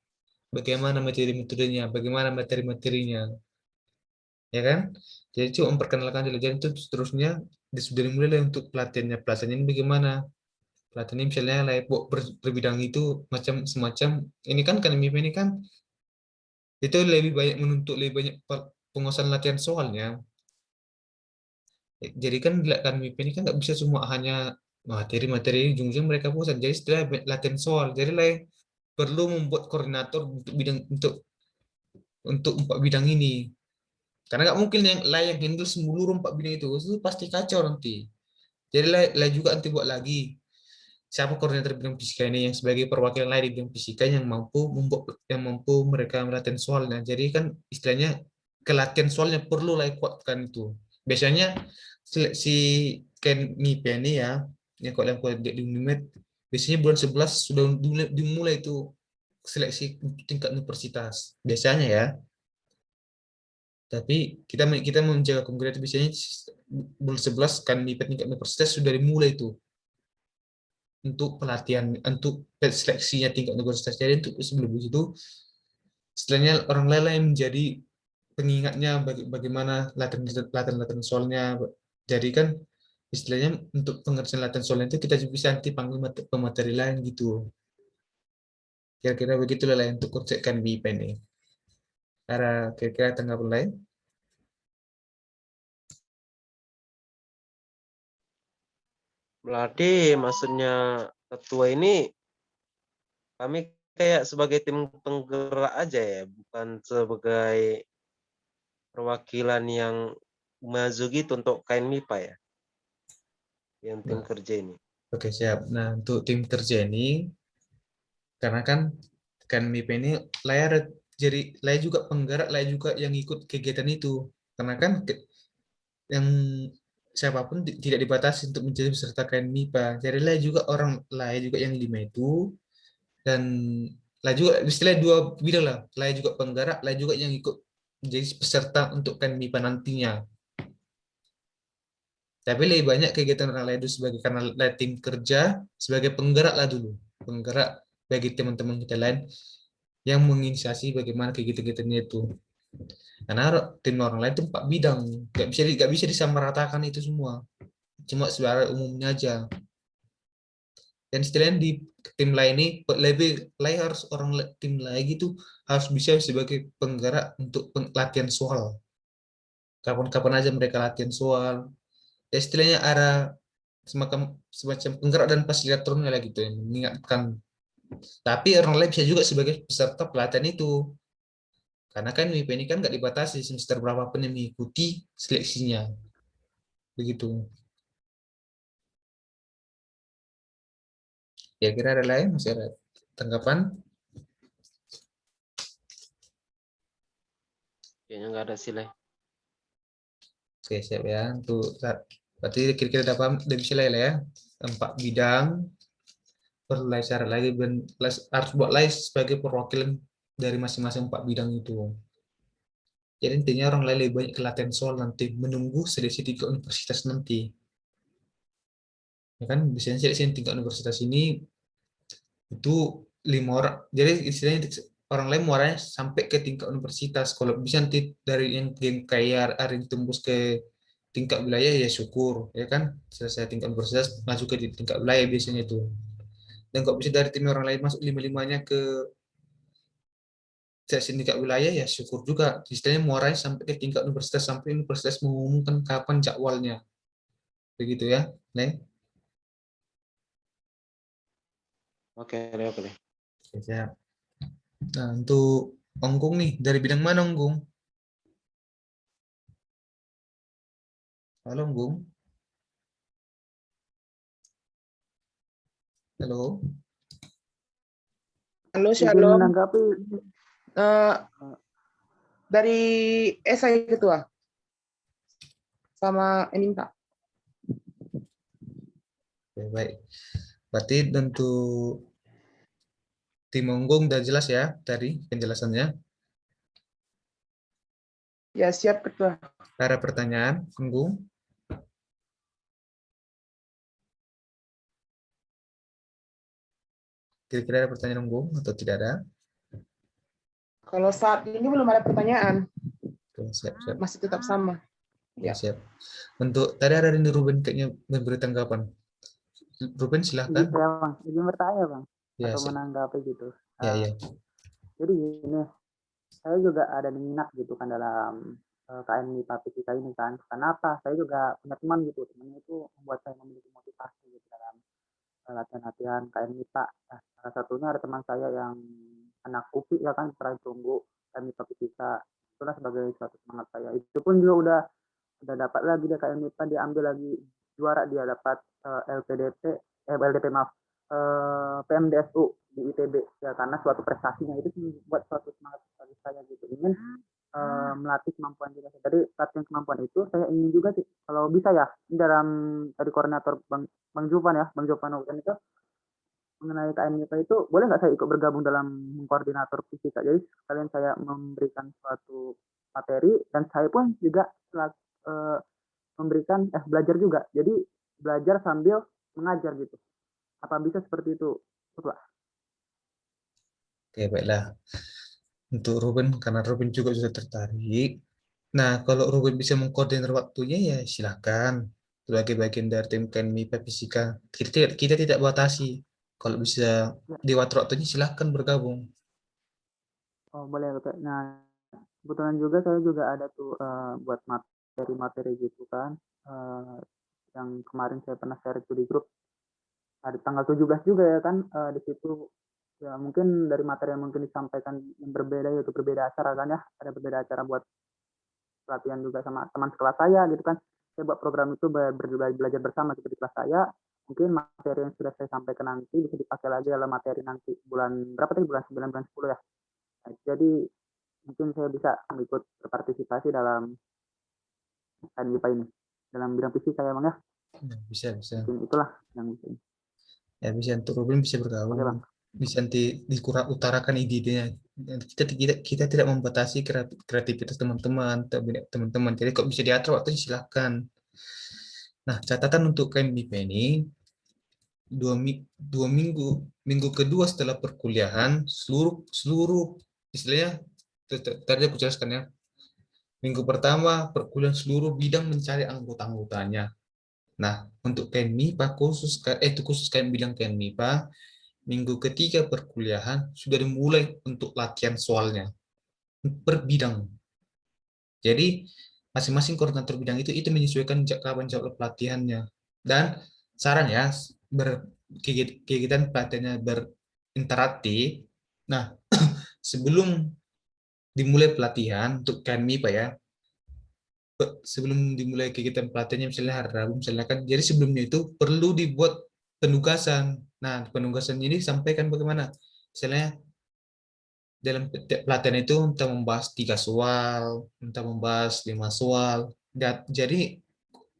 bagaimana metode-metodenya, bagaimana materi-materinya, ya kan. Jadi cuma memperkenalkan dulu. Jadi itu seterusnya sudah dimulai lah untuk pelatihannya. Pelatihannya ini bagaimana? Pelatihannya misalnya like berbidang itu macam semacam ini kan MIP ini kan itu lebih banyak menuntut lebih banyak penguasaan latihan soalnya. Jadi kan MIP ini kan nggak bisa semua hanya materi-materi ujung-ujung mereka bosan. Jadi setelah latihan soal, jadi like perlu membuat koordinator untuk bidang untuk 4 bidang ini. Karena nggak mungkin yang handle seluruh 4 bidang itu pasti kacau nanti. Jadi lah juga nanti buat lagi siapa koordinator bidang fisika ini yang sebagai perwakilan lain di bidang fisika yang mampu mereka melatih soalnya. Jadi kan istilahnya kelatihan soalnya perlu lah kuatkan itu. Biasanya si Ken MIPA ini ya, yang kalau yang kuat di UNIMED, biasanya bulan 11 sudah dimulai itu seleksi tingkat universitas. Biasanya ya. Tapi kita menjaga konkret biasanya bulan 11 kan di tingkat universitas sudah dimulai itu untuk pelatihan, untuk seleksinya tingkat universitas. Jadi untuk sebelum itu setelahnya orang lain yang menjadi pengingatnya bagaimana latihan soalnya. Jadi kan istilahnya untuk pengertian latihan soalnya itu kita bisa nanti panggil pemateri lain gitu. Kira-kira begitulah lah untuk konsepkan BIP ini. Kira-kira tanggapan lain? Berarti maksudnya ketua ini kami kayak sebagai tim penggerak aja ya, bukan sebagai perwakilan yang maju gitu untuk KMIPA ya, yang tim kerja ini. Oke, siap. Nah, untuk tim kerja ini, karena kan MIP ini layar, jadi layar juga penggerak, layar juga yang ikut kegiatan itu. Karena kan yang siapapun tidak dibatasi untuk menjadi peserta KMIPA. Jadi layar juga orang layar juga yang 5 itu, dan layar juga istilahnya 2 bidang lah. Layar juga penggerak, layar juga yang ikut menjadi peserta untuk KMIPA nantinya. Tapi lebih banyak kegiatan orang lain itu sebagai karena tim kerja sebagai penggerak lah dulu, penggerak bagi teman-teman kita lain yang menginisiasi bagaimana kegiatan-kegiatannya itu. Karena tim orang lain itu 4 bidang, nggak bisa disamaratakan itu semua, cuma secara umumnya aja. Dan istilahnya di tim lain ini lebih lain harus tim lain gitu harus bisa sebagai penggerak untuk latihan soal. Kapan-kapan aja mereka latihan soal. Ya, istilahnya semacam penggerak dan fasilitatornya lah gitu yang mengingatkan. Tapi orang lain bisa juga sebagai peserta pelatihan itu. Karena kan MIP ini kan nggak dibatasi semester berapapun yang mengikuti seleksinya. Begitu. Kira-kira ada lain? Masih ada tanggapan? Kayaknya nggak ada sih lah. Oke, siap ya. Berarti kira-kira udah bisa lah ya. 4 bidang. Perlu syarat lagi harus buat lain sebagai perwakilan dari masing-masing 4 bidang itu. Jadi intinya orang lain lebih banyak latihan soal nanti menunggu seleksi tingkat universitas nanti. Ya kan biasanya seleksi tingkat universitas ini itu 5 orang. Jadi istilahnya orang lain muaranya sampai ke tingkat universitas. Kalau bisa nanti dari yang kayak hari tembus ke tingkat wilayah ya syukur, ya kan? Selesai tingkat universitas, masuk ke tingkat wilayah biasanya itu. Dan kalau bisa dari tim orang lain masuk lima-limanya ke sesi tingkat wilayah ya syukur juga. Istilahnya muaranya sampai ke tingkat universitas, sampai universitas mengumumkan kapan jadwalnya. Begitu ya, Neng? Oke deh, oke deh. Oke, siap. Nah, untuk Onggung nih, dari bidang mana Onggung? Halo Onggung? Halo? Halo, Izin Shalom. menanggapi Eh, dari SI Ketua sama Eninta. Oke, baik. Berarti untuk tim Onggung udah jelas ya tadi penjelasannya. Ya, siap Ketua. Ada pertanyaan, Onggung? Kira-kira ada pertanyaan Onggung atau tidak ada? Kalau saat ini belum ada pertanyaan, Oke, siap, siap. masih tetap sama. Oke, Ya. siap. Untuk tadi ada ini Ruben kayaknya memberi tanggapan. Ruben silahkan. izin saya Bang, izin bertanya Bang, Ya, atau siap. menanggapi gitu. Ya, ya. Jadi gini, saya juga ada minat gitu kan dalam KM MIPA PKK ini kan. Kenapa? Saya juga punya teman gitu. Temannya itu membuat saya memiliki motivasi gitu dalam latihan-latihan KM MIPA. Nah, salah satunya ada teman saya yang anak UPI ya kan, pernah tunggu KM MIPA PKK. Itulah sebagai suatu semangat saya. Itu pun juga udah dapat lagi dia KM MIPA, dia ambil lagi juara, dia dapat LDP maaf, PMDSU di ITB ya, karena suatu prestasinya itu membuat suatu semangat bagi saya gitu, ingin melatih kemampuan juga. Jadi latihan kemampuan itu saya ingin juga sih kalau bisa ya, ini dalam tadi koordinator Bang Jovan ya, Bang Jovan itu mengenai KMIPA itu, boleh nggak saya ikut bergabung dalam koordinator fisika? Jadi sekalian saya memberikan suatu materi dan saya pun juga memberikan belajar juga. Jadi belajar sambil mengajar gitu. Apa bisa seperti itu, Pak? Oke, baiklah. Untuk Ruben, karena Ruben juga sudah tertarik. Nah, kalau Ruben bisa mengkoordinir waktunya, ya silakan. Sebagai bagian dari tim KMIPA Fisika. Kita tidak batasi. Kalau bisa Ya. di waktunya silahkan bergabung. Oh, boleh, Pak. Nah, kebetulan juga saya juga ada tuh buat materi-materi gitu kan. Yang kemarin saya pernah share itu di grup. Ada tanggal 17 juga ya kan, di situ ya mungkin dari materi yang mungkin disampaikan yang berbeda, yaitu berbeda acara kan ya, ada berbeda acara buat pelatihan juga sama teman sekelas saya gitu kan. Saya buat program itu belajar bersama gitu di kelas saya. Mungkin materi yang sudah saya sampaikan nanti bisa dipakai lagi dalam materi nanti bulan berapa tadi, bulan 9, bulan 10 ya. Nah, jadi mungkin saya bisa ikut berpartisipasi dalam MIPA ini, dalam bidang fisika ya Bang ya. Bisa. Mungkin itulah yang bisa. Ya, bisa untuk Ruben bisa bergabung. Oke, Bang. Bisa nanti dikurang utarakan ide-idenya. Kita tidak membatasi kreativitas teman-teman. Jadi kok bisa diatur waktunya silahkan. Nah, catatan untuk KMIP ini, dua minggu kedua setelah perkuliahan, seluruh istilahnya, tadi aku jelaskan ya, minggu pertama perkuliahan seluruh bidang mencari anggota-anggotanya. Nah, untuk KMIPA khusus KM bidang KMIPA, minggu ketiga perkuliahan sudah dimulai untuk latihan soalnya per bidang. Jadi masing-masing koordinator bidang itu menyesuaikan kapan jadwal pelatihannya. Dan saran ya, kegiatan pelatihannya berinteraktif. Nah, sebelum dimulai pelatihan untuk KMIPA ya, sebelum dimulai kegiatan pelatihannya misalnya hari Rabu misalnya kan, jadi sebelumnya itu perlu dibuat penugasan. Nah, penugasan ini sampaikan bagaimana, misalnya dalam pelatihan itu entah membahas 3 soal, entah membahas 5 soal. Jadi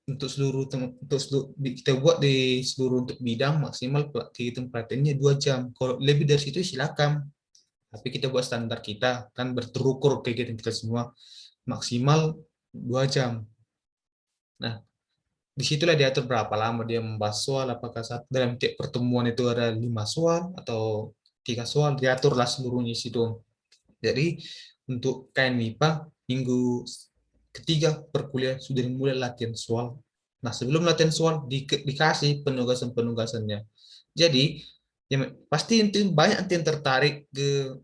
untuk kita buat di seluruh untuk bidang maksimal kegiatan pelatihannya 2 jam. Kalau lebih dari situ silakan. Tapi kita buat standar kita kan terukur kegiatan kita semua maksimal 2 jam. Nah, disitulah diatur berapa lama dia membahas soal, apakah dalam tiap pertemuan itu ada 5 soal atau 3 soal, diaturlah seluruhnya situ. Jadi untuk KN MIPA minggu ketiga perkuliahan sudah dimulai latihan soal. Nah, sebelum latihan soal dikasih penugasan-penugasannya. Jadi, ya, pasti itu banyak yang tertarik ke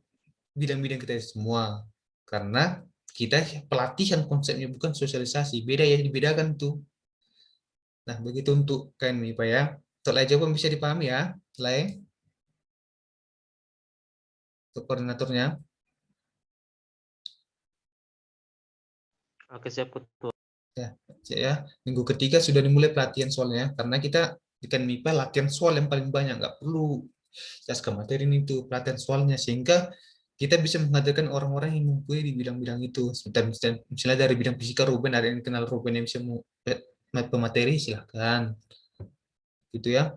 bidang-bidang kita semua. Karena kita pelatihan konsepnya bukan sosialisasi. Beda ya, dibedakan tuh. Nah, begitu untuk KNMIPA ya. Untuk lain jawaban bisa dipahami ya, lain untuk koordinatornya. Oke, siap Ketua. Ya, minggu ketiga sudah dimulai pelatihan soalnya karena kita di MIPA latihan soal yang paling banyak, nggak perlu ke materi itu pelatihan soalnya sehingga kita bisa menghadirkan orang-orang yang mumpuni di bidang-bidang itu. Misalnya dari bidang fisika Ruben, ada yang kenal Ruben yang bisa pemateri silahkan gitu ya.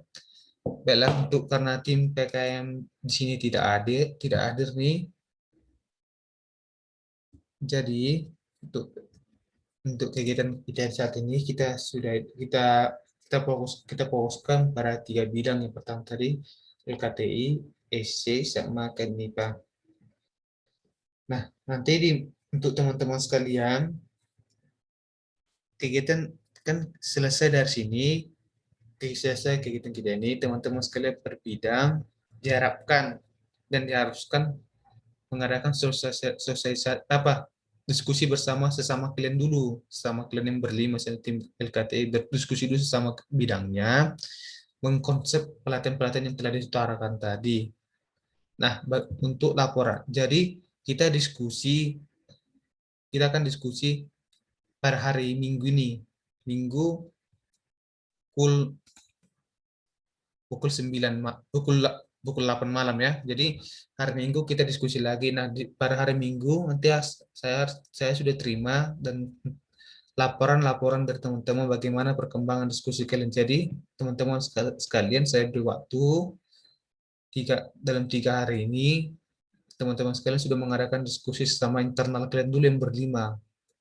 Baiklah, untuk karena tim PKM di sini tidak hadir nih, jadi untuk kegiatan kita saat ini kita fokuskan pada 3 bidang. Yang pertama tadi LKTI, SC, sama KNMIPA. Nah, nanti untuk teman-teman sekalian, kegiatan kan selesai dari sini, selesai kegiatan kita ini, teman-teman sekalian per bidang diharapkan dan diharuskan mengadakan diskusi bersama sesama kalian dulu, sama kalian yang berlima, misalnya tim LKTI berdiskusi dulu sesama bidangnya, mengkonsep pelatihan-pelatihan yang telah diutarakan tadi. Nah, untuk laporan, jadi kita akan diskusi pada hari Minggu ini, Minggu pukul 8 malam ya. Jadi hari Minggu kita diskusi lagi. Nah, pada hari Minggu nanti saya sudah terima dan laporan dari teman-teman bagaimana perkembangan diskusi kalian. Jadi teman-teman sekalian, saya beri waktu dalam 3 hari ini teman-teman sekalian sudah mengadakan diskusi sama internal kalian dulu yang berlima.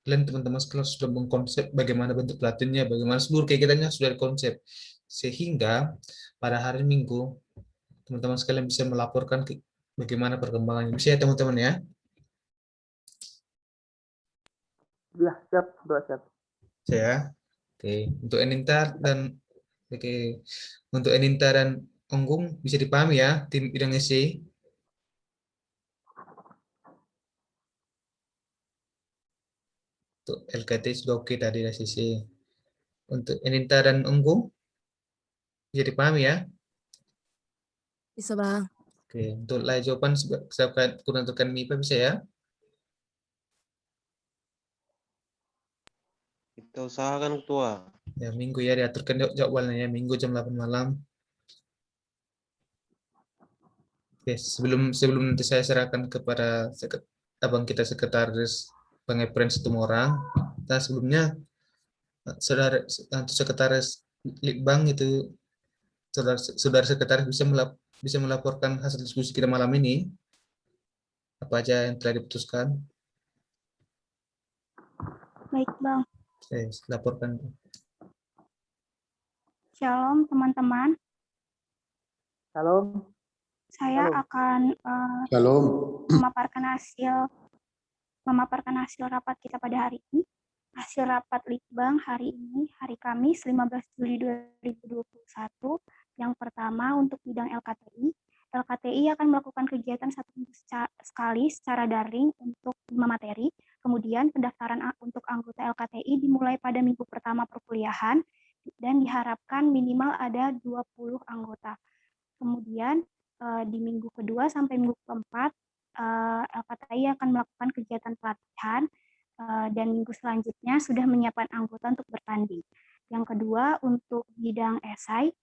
Kalian teman-teman sekalian sudah mengkonsep bagaimana bentuk pelatihannya, bagaimana seluruh kegiatannya sudah dikonsep. Sehingga pada hari Minggu teman-teman sekalian bisa melaporkan bagaimana perkembangannya. Bisa ya teman-teman ya? Ya, siap, Bro, siap. Saya. Oke, untuk Eninta dan Onggung bisa dipahami ya tim bidang SC. Untuk LKT sudah oke tadi dari sisi. Untuk Eninta dan Onggung bisa dipahami ya. Bisa Bang. Oke, untuk lain jawaban kurang tekan MIPA bisa ya. Kita usahakan Ketua. Ya, Minggu ya diaturkan jadwalnya ya, Minggu jam 8 malam. Oke, sebelum nanti saya serahkan kepada abang kita sekretaris Bang Efren Situmorang. Nah, sebelumnya saudara sekretaris Litbang itu saudara sekretaris bisa melaporkan hasil diskusi kita malam ini, apa aja yang telah diputuskan. Baik, Bang. Laporkan. Shalom, teman-teman. Shalom. Saya Shalom. akan Shalom. memaparkan hasil rapat kita pada hari ini. Hasil rapat Litbang hari ini, hari Kamis 15 Juli 2021. Yang pertama untuk bidang LKTI. LKTI akan melakukan kegiatan 1 minggu sekali secara daring untuk 5 materi. Kemudian pendaftaran untuk anggota LKTI dimulai pada minggu pertama perkuliahan dan diharapkan minimal ada 20 anggota. Kemudian di minggu kedua sampai minggu keempat, LKTI akan melakukan kegiatan pelatihan dan minggu selanjutnya sudah menyiapkan anggota untuk bertanding. Yang kedua, untuk bidang esai,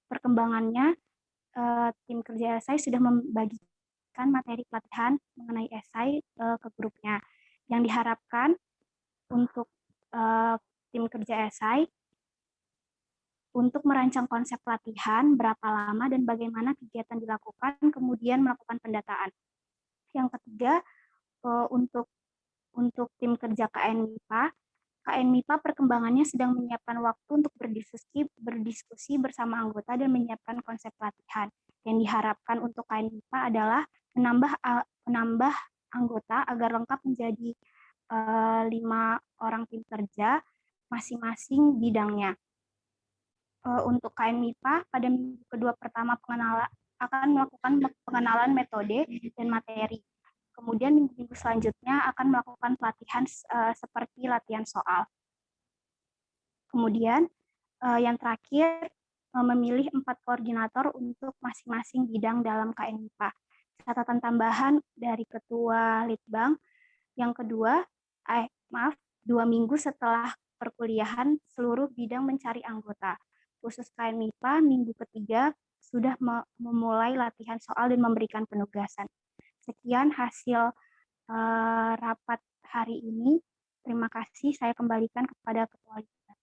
perkembangannya tim kerja esai sudah membagikan materi pelatihan mengenai esai ke grupnya. Yang diharapkan untuk tim kerja esai untuk merancang konsep pelatihan, berapa lama dan bagaimana kegiatan dilakukan, kemudian melakukan pendataan. Yang ketiga, untuk tim kerja KNMIPA perkembangannya sedang menyiapkan waktu untuk berdiskusi bersama anggota dan menyiapkan konsep pelatihan. Yang diharapkan untuk KNMIPA adalah menambah anggota agar lengkap menjadi 5 orang tim kerja masing-masing bidangnya. Untuk KN MIPA pada minggu kedua pertama pengenalan akan melakukan pengenalan metode dan materi. Kemudian minggu-minggu selanjutnya akan melakukan pelatihan seperti latihan soal. Kemudian yang terakhir memilih 4 koordinator untuk masing-masing bidang dalam KN MIPA. Catatan tambahan dari Ketua Litbang, yang kedua, 2 minggu setelah perkuliahan seluruh bidang mencari anggota. Khusus KN MIPA minggu ketiga sudah memulai latihan soal dan memberikan penugasan. Sekian hasil rapat hari ini. Terima kasih, saya kembalikan kepada Ketua Litbang.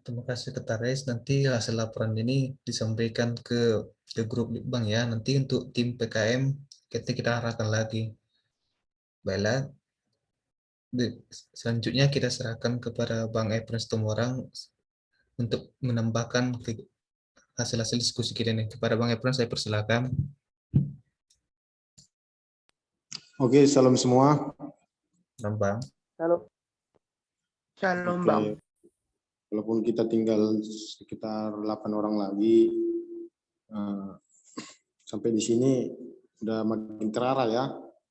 Terima kasih Sekretaris. Nanti hasil laporan ini disampaikan ke grup Litbang ya. Nanti untuk tim PKM kita arahkan lagi. Baiklah. Selanjutnya kita serahkan kepada Bang Efren Situmorang untuk menambahkan hasil-hasil diskusi kita ini. Kepada Bang Efren saya persilakan. Oke, salam semua. Salam Bang. Halo. Shalom, Oke. Bang. Walaupun kita tinggal sekitar 8 orang lagi, sampai di sini udah makin terarah ya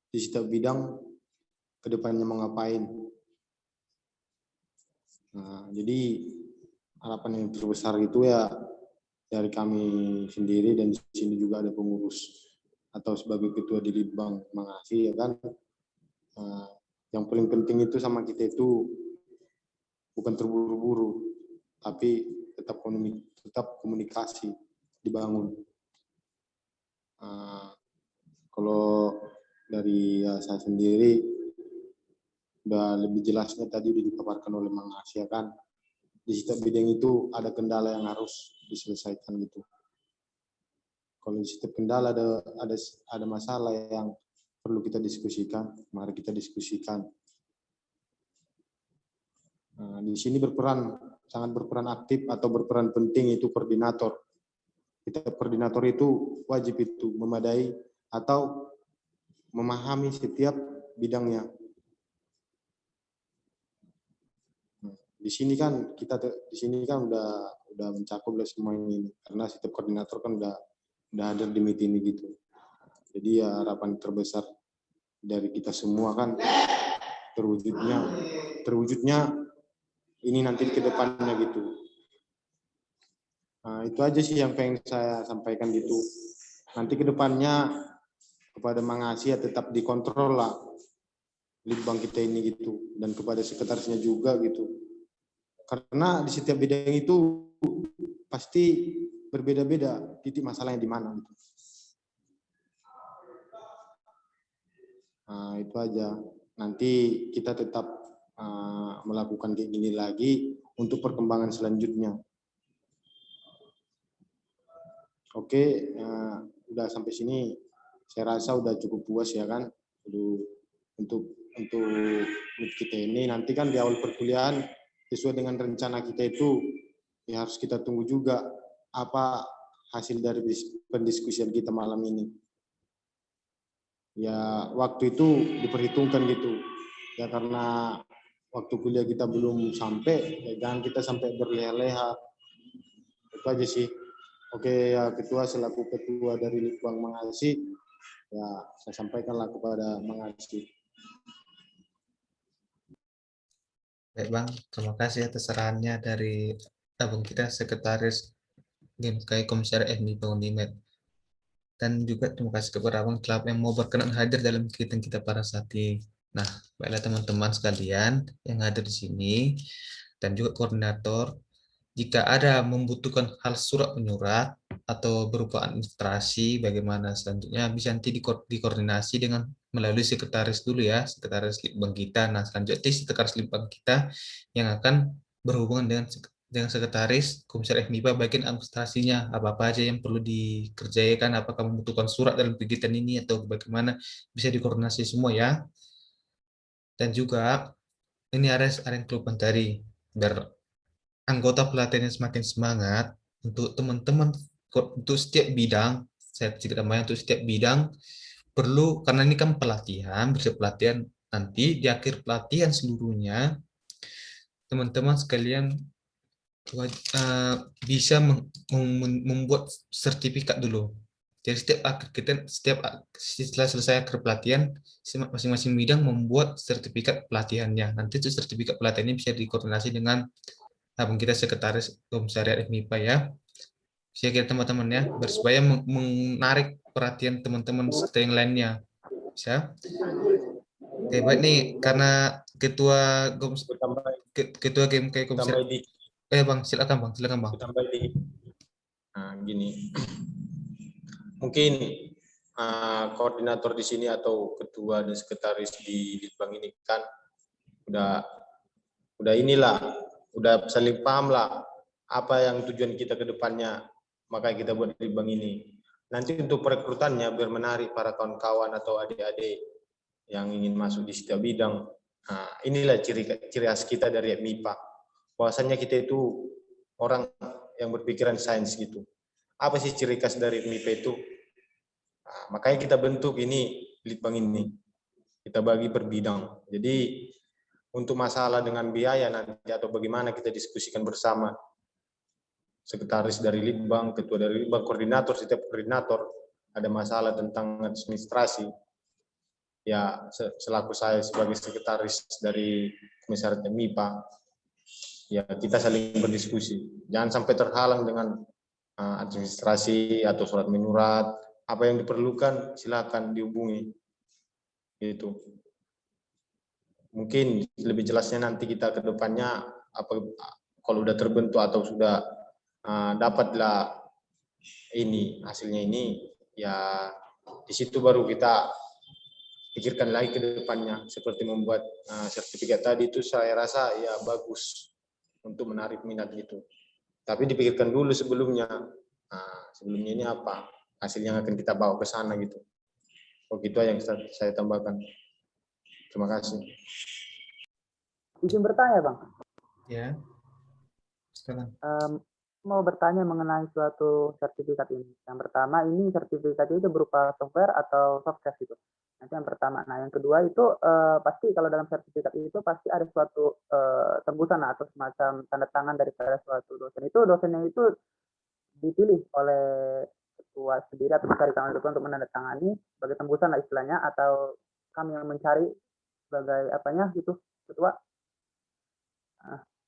di setiap bidang ke depannya mau ngapain. Jadi harapan yang terbesar itu ya dari kami sendiri, dan di sini juga ada pengurus atau sebagai ketua di Litbang Mangasi ya kan. Yang paling penting itu sama kita itu bukan terburu-buru, tapi tetap komunikasi dibangun. Kalau dari saya sendiri udah lebih jelasnya tadi udah dipaparkan oleh Mang Asia kan, di setiap bidang itu ada kendala yang harus diselesaikan gitu. Kalau di setiap kendala ada masalah yang perlu kita diskusikan, mari kita diskusikan. Di sini sangat berperan aktif atau berperan penting itu koordinator. Kita koordinator itu wajib itu memadai atau memahami setiap bidangnya. Di sini kan udah mencakup semua ini, karena setiap koordinator kan udah hadir di meeting ini gitu. Jadi ya harapan terbesar dari kita semua kan terwujudnya ini nanti ke depannya gitu. Itu aja sih yang pengen saya sampaikan gitu. Nanti ke depannya kepada Mang Asia tetap dikontrol lah Litbang kita ini gitu, dan kepada sekretarisnya juga gitu. Karena di setiap bidang itu pasti berbeda-beda titik masalahnya di mana gitu. Itu aja. Nanti kita tetap melakukan kayak gini lagi untuk perkembangan selanjutnya. Oke, udah sampai sini saya rasa udah cukup puas ya kan. Untuk kita ini nanti kan di awal perkuliahan sesuai dengan rencana kita itu ya harus kita tunggu juga apa hasil dari pendiskusian kita malam ini. Ya waktu itu diperhitungkan gitu. Ya karena waktu kuliah kita belum sampai, ya jangan kita sampai berleha-leha. Itu aja sih. Oke ya Ketua, selaku Ketua dari Litbang Mangasi, ya saya sampaikanlah kepada Mangasi. Baik Bang, terima kasih atas sarannya dari abang kita Sekretaris GMKI Komisaris FMIPA Unimed. Dan juga terima kasih kepada abang telah yang mau berkenan hadir dalam kegiatan kita pada saat ini. Nah, baiklah teman-teman sekalian yang hadir di sini dan juga koordinator, jika ada membutuhkan hal surat menyurat atau berupa administrasi, bagaimana selanjutnya bisa nanti dikoordinasi dengan melalui sekretaris dulu ya, sekretaris Litbang kita. Nah, selanjutnya sekretaris Litbang kita yang akan berhubungan dengan sekretaris Komisaris FMIPA bagian administrasinya, apa-apa aja yang perlu dikerjakan, apakah membutuhkan surat dalam kegiatan ini atau bagaimana, bisa dikoordinasi semua ya. Dan juga ini ada yang kelupaan tadi, biar anggota pelatihannya semakin semangat untuk teman-teman, untuk setiap bidang, saya cerita untuk setiap bidang perlu, karena ini kan pelatihan, bisa pelatihan nanti di akhir pelatihan seluruhnya teman-teman sekalian bisa membuat sertifikat dulu. Jadi setelah selesai akhir pelatihan, masing-masing bidang membuat sertifikat pelatihannya. Nanti itu sertifikat pelatihannya bisa dikoordinasi dengan abang kita sekretaris Komisariat MIPA ya. Saya kira teman-teman ya, supaya menarik perhatian teman-teman yang lainnya. Bisa. Oke, baik nih, karena ketua game kayak Komisariat. Bang, silakan bang. Nah, gini. Mungkin koordinator di sini atau ketua dan sekretaris di Litbang ini kan udah saling paham lah apa yang tujuan kita ke depannya, makanya kita buat Litbang ini. Nanti untuk perekrutannya biar menarik para kawan-kawan atau adik-adik yang ingin masuk di setiap bidang. Nah, inilah ciri khas kita dari MIPA. Bahwasannya kita itu orang yang berpikiran sains gitu. Apa sih ciri khas dari MIPA itu? Nah, makanya kita bentuk ini Litbang ini. Kita bagi per bidang. Jadi untuk masalah dengan biaya nanti atau bagaimana kita diskusikan bersama. Sekretaris dari Litbang, ketua dari Litbang, koordinator, setiap koordinator ada masalah tentang administrasi. Ya, selaku saya sebagai sekretaris dari Komisariat MIPA, ya kita saling berdiskusi. Jangan sampai terhalang dengan administrasi atau surat menyurat. Apa yang diperlukan silakan dihubungi. Gitu. Mungkin lebih jelasnya nanti kita ke depannya kalau udah terbentuk atau sudah dapatlah ini hasilnya ini, ya di situ baru kita pikirkan lagi ke depannya seperti membuat sertifikat tadi itu saya rasa ya bagus untuk menarik minat gitu. Tapi dipikirkan dulu sebelumnya. Sebelumnya ini apa hasil yang akan kita bawa ke sana gitu. Oh gitu yang saya tambahkan. Terima kasih. Izin bertanya, Bang. Ya. Sekarang. Mau bertanya mengenai suatu sertifikat ini. Yang pertama, ini sertifikat itu berupa software atau softcase itu. Nanti yang pertama. Nah, yang kedua itu pasti kalau dalam sertifikat itu pasti ada suatu tembusan atau semacam tanda tangan daripada suatu dosen. Itu dosennya itu dipilih oleh ketua sendiri atau mencari tangan ketua untuk menandatangani sebagai tembusan lah istilahnya, atau kami yang mencari sebagai apanya gitu ketua,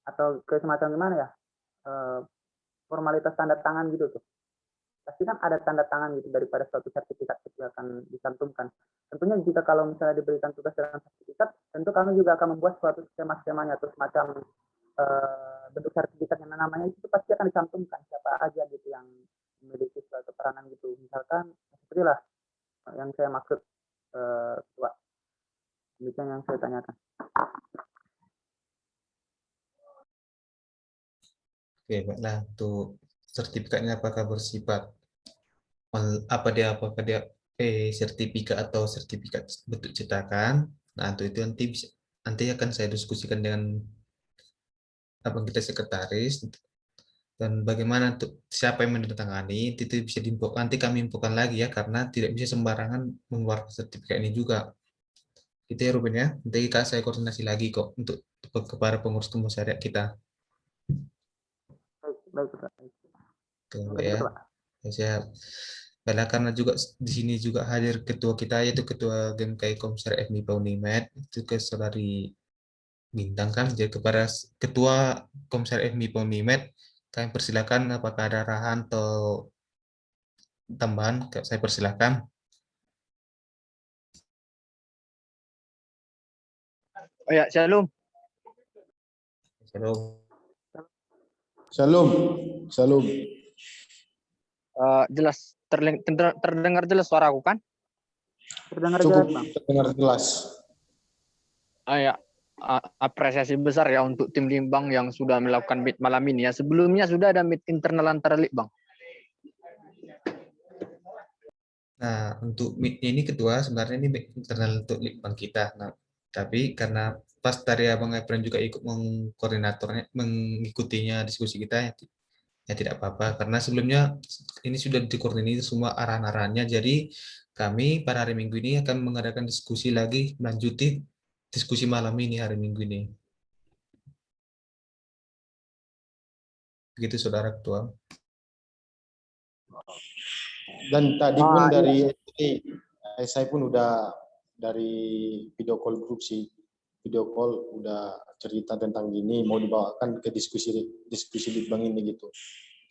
atau ke semacam gimana ya, formalitas tanda tangan gitu tuh. Pasti kan ada tanda tangan gitu daripada suatu sertifikat itu akan dicantumkan. Tentunya jika kalau misalnya diberikan tugas dalam sertifikat, tentu kami juga akan membuat suatu skema-skemanya atau semacam bentuk sertifikat yang namanya itu pasti akan dicantumkan siapa aja gitu yang memiliki suatu peranan gitu. Misalkan seperti lah yang saya maksud ketua. Demikian yang saya tanyakan. Oke, baiklah. Untuk sertifikatnya apakah bersifat apakah dia sertifikat atau sertifikat bentuk cetakan? Nah, untuk itu nanti akan saya diskusikan dengan abang kita sekretaris, dan bagaimana untuk siapa yang menandatangani itu bisa nanti kami infokan lagi ya, karena tidak bisa sembarangan mengeluarkan sertifikat ini juga. Gitu ya Ruben ya. Nanti saya koordinasi lagi kok untuk kepada pengurus komisariat kita. Baik. Oke, ya. Siap. Karena juga di sini juga hadir ketua kita, yaitu ketua GMKI Komisariat MIPA Unimed, itu ke Saudari Bintang kan. Jadi kepada ketua Komisariat MIPA Unimed, kami persilakan apakah ada arahan atau tambahan, saya persilakan. Oh ya, Shalom. Shalom. Jelas terdengar jelas suaraku kan? Terdengar Cukup jelas, Bang. terdengar jelas. Ya, apresiasi besar ya untuk tim Litbang yang sudah melakukan meet malam ini ya. Sebelumnya sudah ada meet internal antara Litbang. Nah, untuk meet ini ketua sebenarnya ini meet internal untuk Litbang kita. Nah, tapi karena pas dari Abang Efren juga ikut mengikoordinatornya, mengikutinya diskusi kita, Ya tidak apa-apa, karena sebelumnya ini sudah dikoordinir semua arahan-arahannya. Jadi kami pada hari Minggu ini akan mengadakan diskusi lagi, melanjuti diskusi malam ini hari Minggu ini. Begitu Saudara Ketua. Dan tadi pun iya. dari saya pun udah dari video call grup sih, video call udah cerita tentang gini mau dibawakan ke diskusi litbang ini gitu.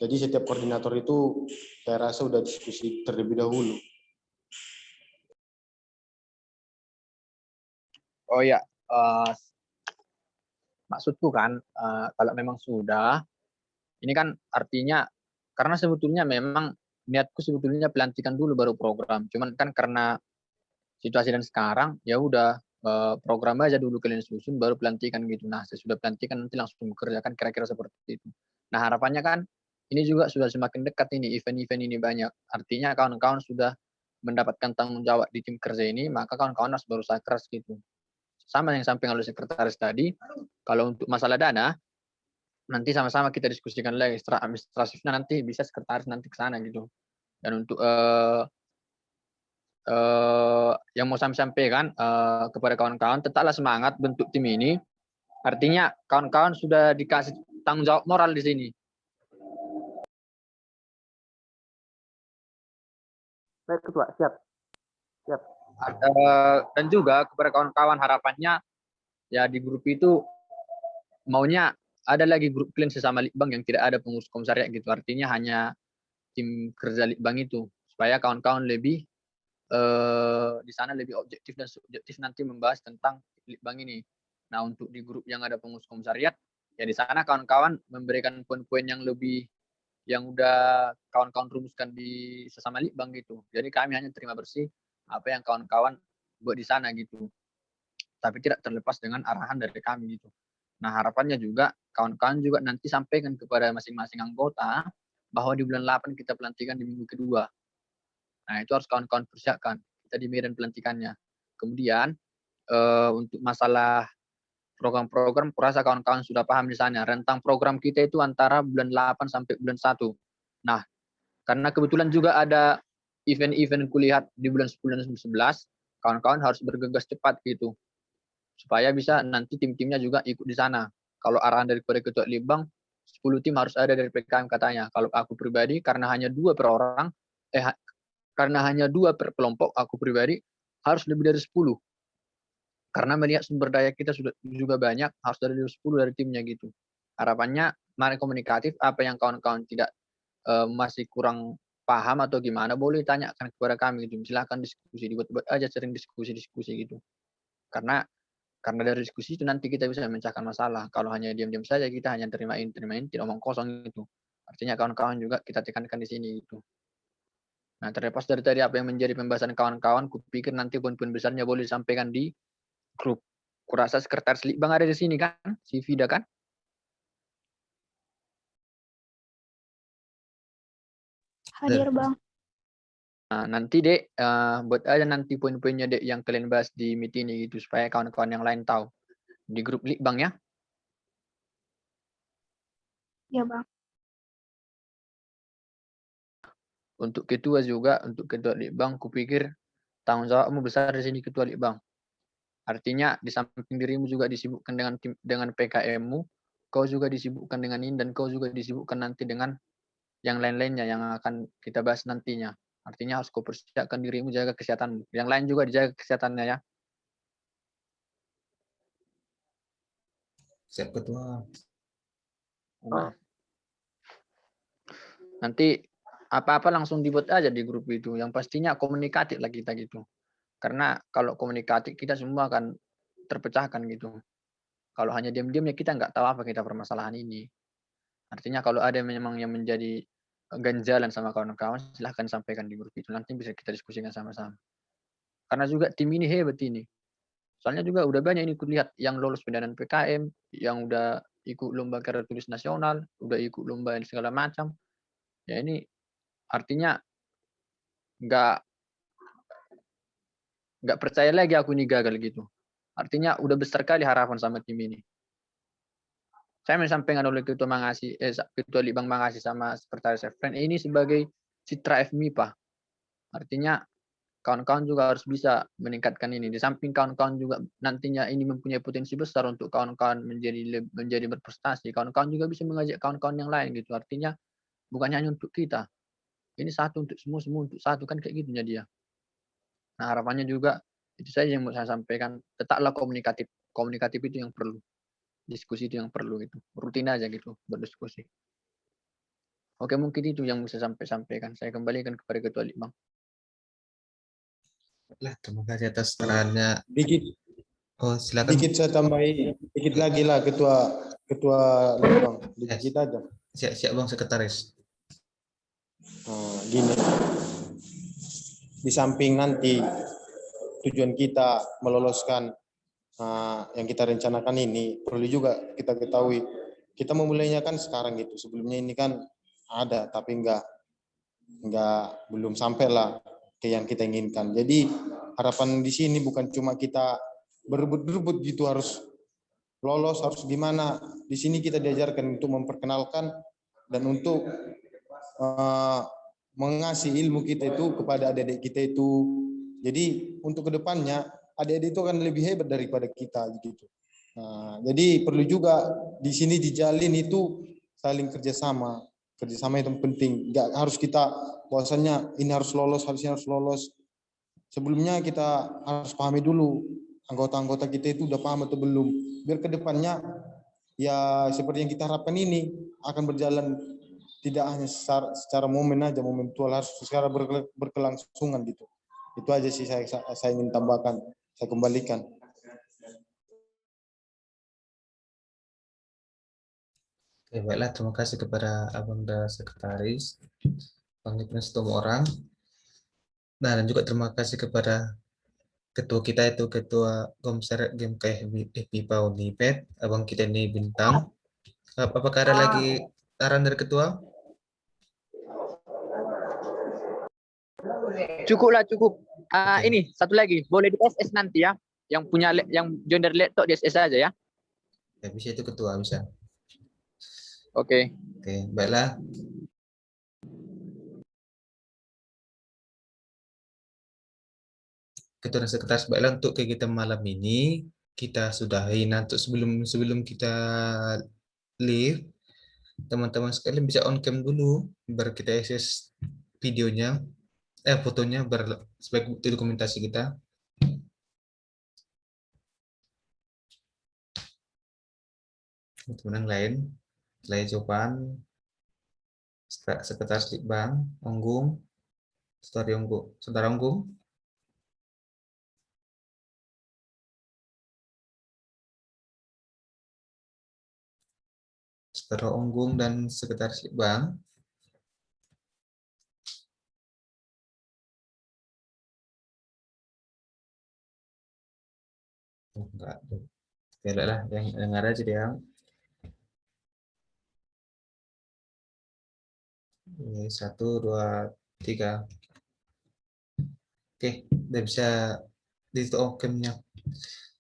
Jadi setiap koordinator itu saya rasa udah diskusi terlebih dahulu. Oh ya, maksudku kan kalau memang sudah, ini kan artinya karena sebetulnya memang niatku sebetulnya pelantikan dulu baru program. Cuman kan karena situasi dan sekarang ya udah program aja dulu kalian susun baru pelantikan gitu. Nah, sesudah pelantikan nanti langsung bekerja kan kira-kira seperti itu. Nah, harapannya kan ini juga sudah semakin dekat ini event-event ini banyak. Artinya kawan-kawan sudah mendapatkan tanggung jawab di tim kerja ini, maka kawan-kawan harus berusaha keras gitu. Sama yang sampaikan oleh sekretaris tadi, kalau untuk masalah dana, nanti sama-sama kita diskusikan lagi. Secara administratifnya nanti bisa sekretaris nanti ke sana gitu. Dan untuk yang mau saya sampaikan kepada kawan-kawan, tetaplah semangat bentuk tim ini. Artinya kawan-kawan sudah dikasih tanggung jawab moral di sini. Baik Ketua, siap. Dan juga kepada kawan-kawan harapannya ya di grup itu maunya ada lagi grup klien sesama litbang yang tidak ada pengurus komisariat gitu. Artinya hanya tim kerja litbang itu supaya kawan-kawan lebih di sana lebih objektif dan subjektif nanti membahas tentang litbang ini. Nah, untuk di grup yang ada pengurus komisariat ya di sana kawan-kawan memberikan poin-poin yang lebih yang udah kawan-kawan rumuskan di sesama litbang gitu. Jadi kami hanya terima bersih apa yang kawan-kawan buat di sana gitu. Tapi tidak terlepas dengan arahan dari kami gitu. Nah, harapannya juga kawan-kawan juga nanti sampaikan kepada masing-masing anggota bahwa di bulan 8 kita pelantikan di minggu kedua. Nah, itu harus kawan-kawan persiapkan. Kita di medan pelantikannya. Kemudian untuk masalah program-program, kurasa kawan-kawan sudah paham di sana. Rentang program kita itu antara bulan 8 sampai bulan 1. Nah, karena kebetulan juga ada event-event kulihat di bulan 10 dan 11, kawan-kawan harus bergegas cepat gitu. Supaya bisa nanti tim-timnya juga ikut di sana. Kalau arahan dari ketua litbang, 10 tim harus ada dari PKM katanya. Kalau aku pribadi, karena hanya 2 per orang, karena hanya 2 per kelompok, aku pribadi harus lebih dari 10. Karena melihat sumber daya kita sudah juga banyak, harus dari 10 dari timnya gitu. Harapannya mari komunikatif, apa yang kawan-kawan tidak masih kurang paham atau gimana, boleh tanyakan kepada kami gitu. Silahkan diskusi, dibuat-buat aja sering diskusi-diskusi gitu. Karena dari diskusi itu nanti kita bisa memecahkan masalah. Kalau hanya diam-diam saja kita hanya terimain, tidak omong kosong itu. Artinya kawan-kawan juga kita tekankan di sini gitu. Nah, terlepas dari tadi apa yang menjadi pembahasan kawan-kawan, kupikir nanti poin-poin besarnya boleh disampaikan di grup. Kurasa sekretaris litbang ada di sini kan, si Vida kan? Hadir Bang. Nah, nanti Dek, buat aja nanti poin-poinnya Dek yang kalian bahas di meeting ini gitu, supaya kawan-kawan yang lain tahu. Di grup litbang ya. Ya Bang. Untuk ketua juga, untuk ketua litbang, kupikir tanggung jawabmu besar di sini ketua litbang. Artinya di samping dirimu juga disibukkan dengan PKM-mu, kau juga disibukkan dengan ini dan kau juga disibukkan nanti dengan yang lain-lainnya yang akan kita bahas nantinya. Artinya harus kau persiapkan dirimu, jaga kesehatanmu. Yang lain juga dijaga kesehatannya ya. Siap Ketua. Nah, nanti apa-apa langsung dibuat aja di grup itu. Yang pastinya komunikatif lah kita gitu. Karena kalau komunikatif kita semua akan terpecahkan gitu. Kalau hanya diam-diam ya kita nggak tahu apa kita permasalahan ini. Artinya kalau ada memang yang menjadi ganjalan sama kawan-kawan, silahkan sampaikan di grup itu. Nanti bisa kita diskusikan sama-sama. Karena juga tim ini hebat ini. Soalnya juga udah banyak ini kulihat yang lolos pendanaan PKM, yang udah ikut lomba karya tulis nasional, udah ikut lomba segala macam. Ya ini artinya nggak percaya lagi aku ini gagal gitu. Artinya udah besar kali harapan sama tim ini. saya menyampaikan oleh Ketua Mangasi, Ketua Litbang Mangasi sama Sekretaris Efren ini sebagai citra FMIPA. Artinya kawan-kawan juga harus bisa meningkatkan ini. Di samping kawan-kawan juga nantinya ini mempunyai potensi besar untuk kawan-kawan menjadi berprestasi. Kawan-kawan juga bisa mengajak kawan-kawan yang lain gitu. Artinya bukan hanya untuk kita. Ini satu untuk semua, semua untuk satu, kan kayak gitunya dia. Nah, harapannya juga itu saja yang mau saya sampaikan. Tetaplah komunikatif. Komunikatif itu yang perlu. Diskusi itu yang perlu gitu. Rutin aja gitu berdiskusi. Oke, mungkin itu yang bisa sampaikan. Saya kembalikan kepada Ketua Litbang. Lah, terima kasih atas sarannya. Dikit, Oh, silakan. dikit saya tambahin, dikit lagi lah Ketua Litbang, dikit aja. Siap Bang Sekretaris. Gini, di samping nanti tujuan kita meloloskan yang kita rencanakan ini, perlu juga kita ketahui, kita memulainya kan sekarang gitu. Sebelumnya ini kan ada, tapi belum sampai lah ke yang kita inginkan. Jadi harapan di sini bukan cuma kita berebut-berebut gitu harus lolos, harus gimana. Di sini kita diajarkan untuk memperkenalkan dan untuk mengasih ilmu kita itu kepada adik-adik kita itu. Jadi untuk kedepannya adik-adik itu akan lebih hebat daripada kita gitu. Jadi perlu juga di sini dijalin itu saling kerjasama itu penting. Nggak harus kita bahwasannya ini harus lolos, harusnya harus lolos. Sebelumnya kita harus pahami dulu anggota-anggota kita itu udah paham atau belum. Biar kedepannya ya seperti yang kita harapkan ini akan berjalan tidak hanya secara momen aja, momentual, harus secara berkelangsungan gitu. Itu aja sih saya ingin tambahkan, saya kembalikan. Oke, baiklah, terima kasih kepada Abang Sekretaris, Bang Ignas Tumorang. Nah, dan juga terima kasih kepada ketua kita itu Ketua Komser GMK FIPA Uniped, Abang kita ini Bintang. Apakah ada lagi saran dari ketua? Cukup. Ini satu lagi, boleh di SS nanti ya. Yang punya yang join dari laptop di SS aja ya. Ya, bisa itu ketua, bisa. Oke, Baiklah. Ketua dan Sekretaris, baiklah untuk kegiatan malam ini kita sudahi. Nah, untuk sebelum kita leave, teman-teman sekalian bisa on cam dulu, baru kita akses videonya, fotonya sebagai bukti dokumentasi kita. Teman yang lain, selain Jopan, Sekretaris Litbang, Onggung, Saudara Onggung. Saudara Onggung dan Sekretaris Litbang. Enggak, lah yang ada aja dia. 1, 2, 3. Oke, udah bisa di-stop cam-nya.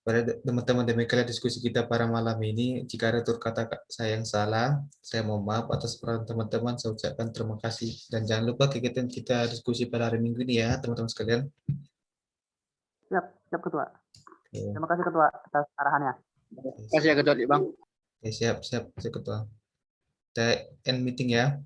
Pada teman-teman, demikianlah diskusi kita pada malam ini. Jika ada tutur kata saya yang salah, saya mohon maaf. Atas peran teman-teman, saya ucapkan terima kasih. Dan jangan lupa kegiatan kita diskusi pada hari Minggu ini ya, teman-teman sekalian. Siap Ketua. Oke. Terima kasih Ketua atas arahannya. terima kasih ya Ketua Litbang. Siap Ketua. Kita end meeting ya.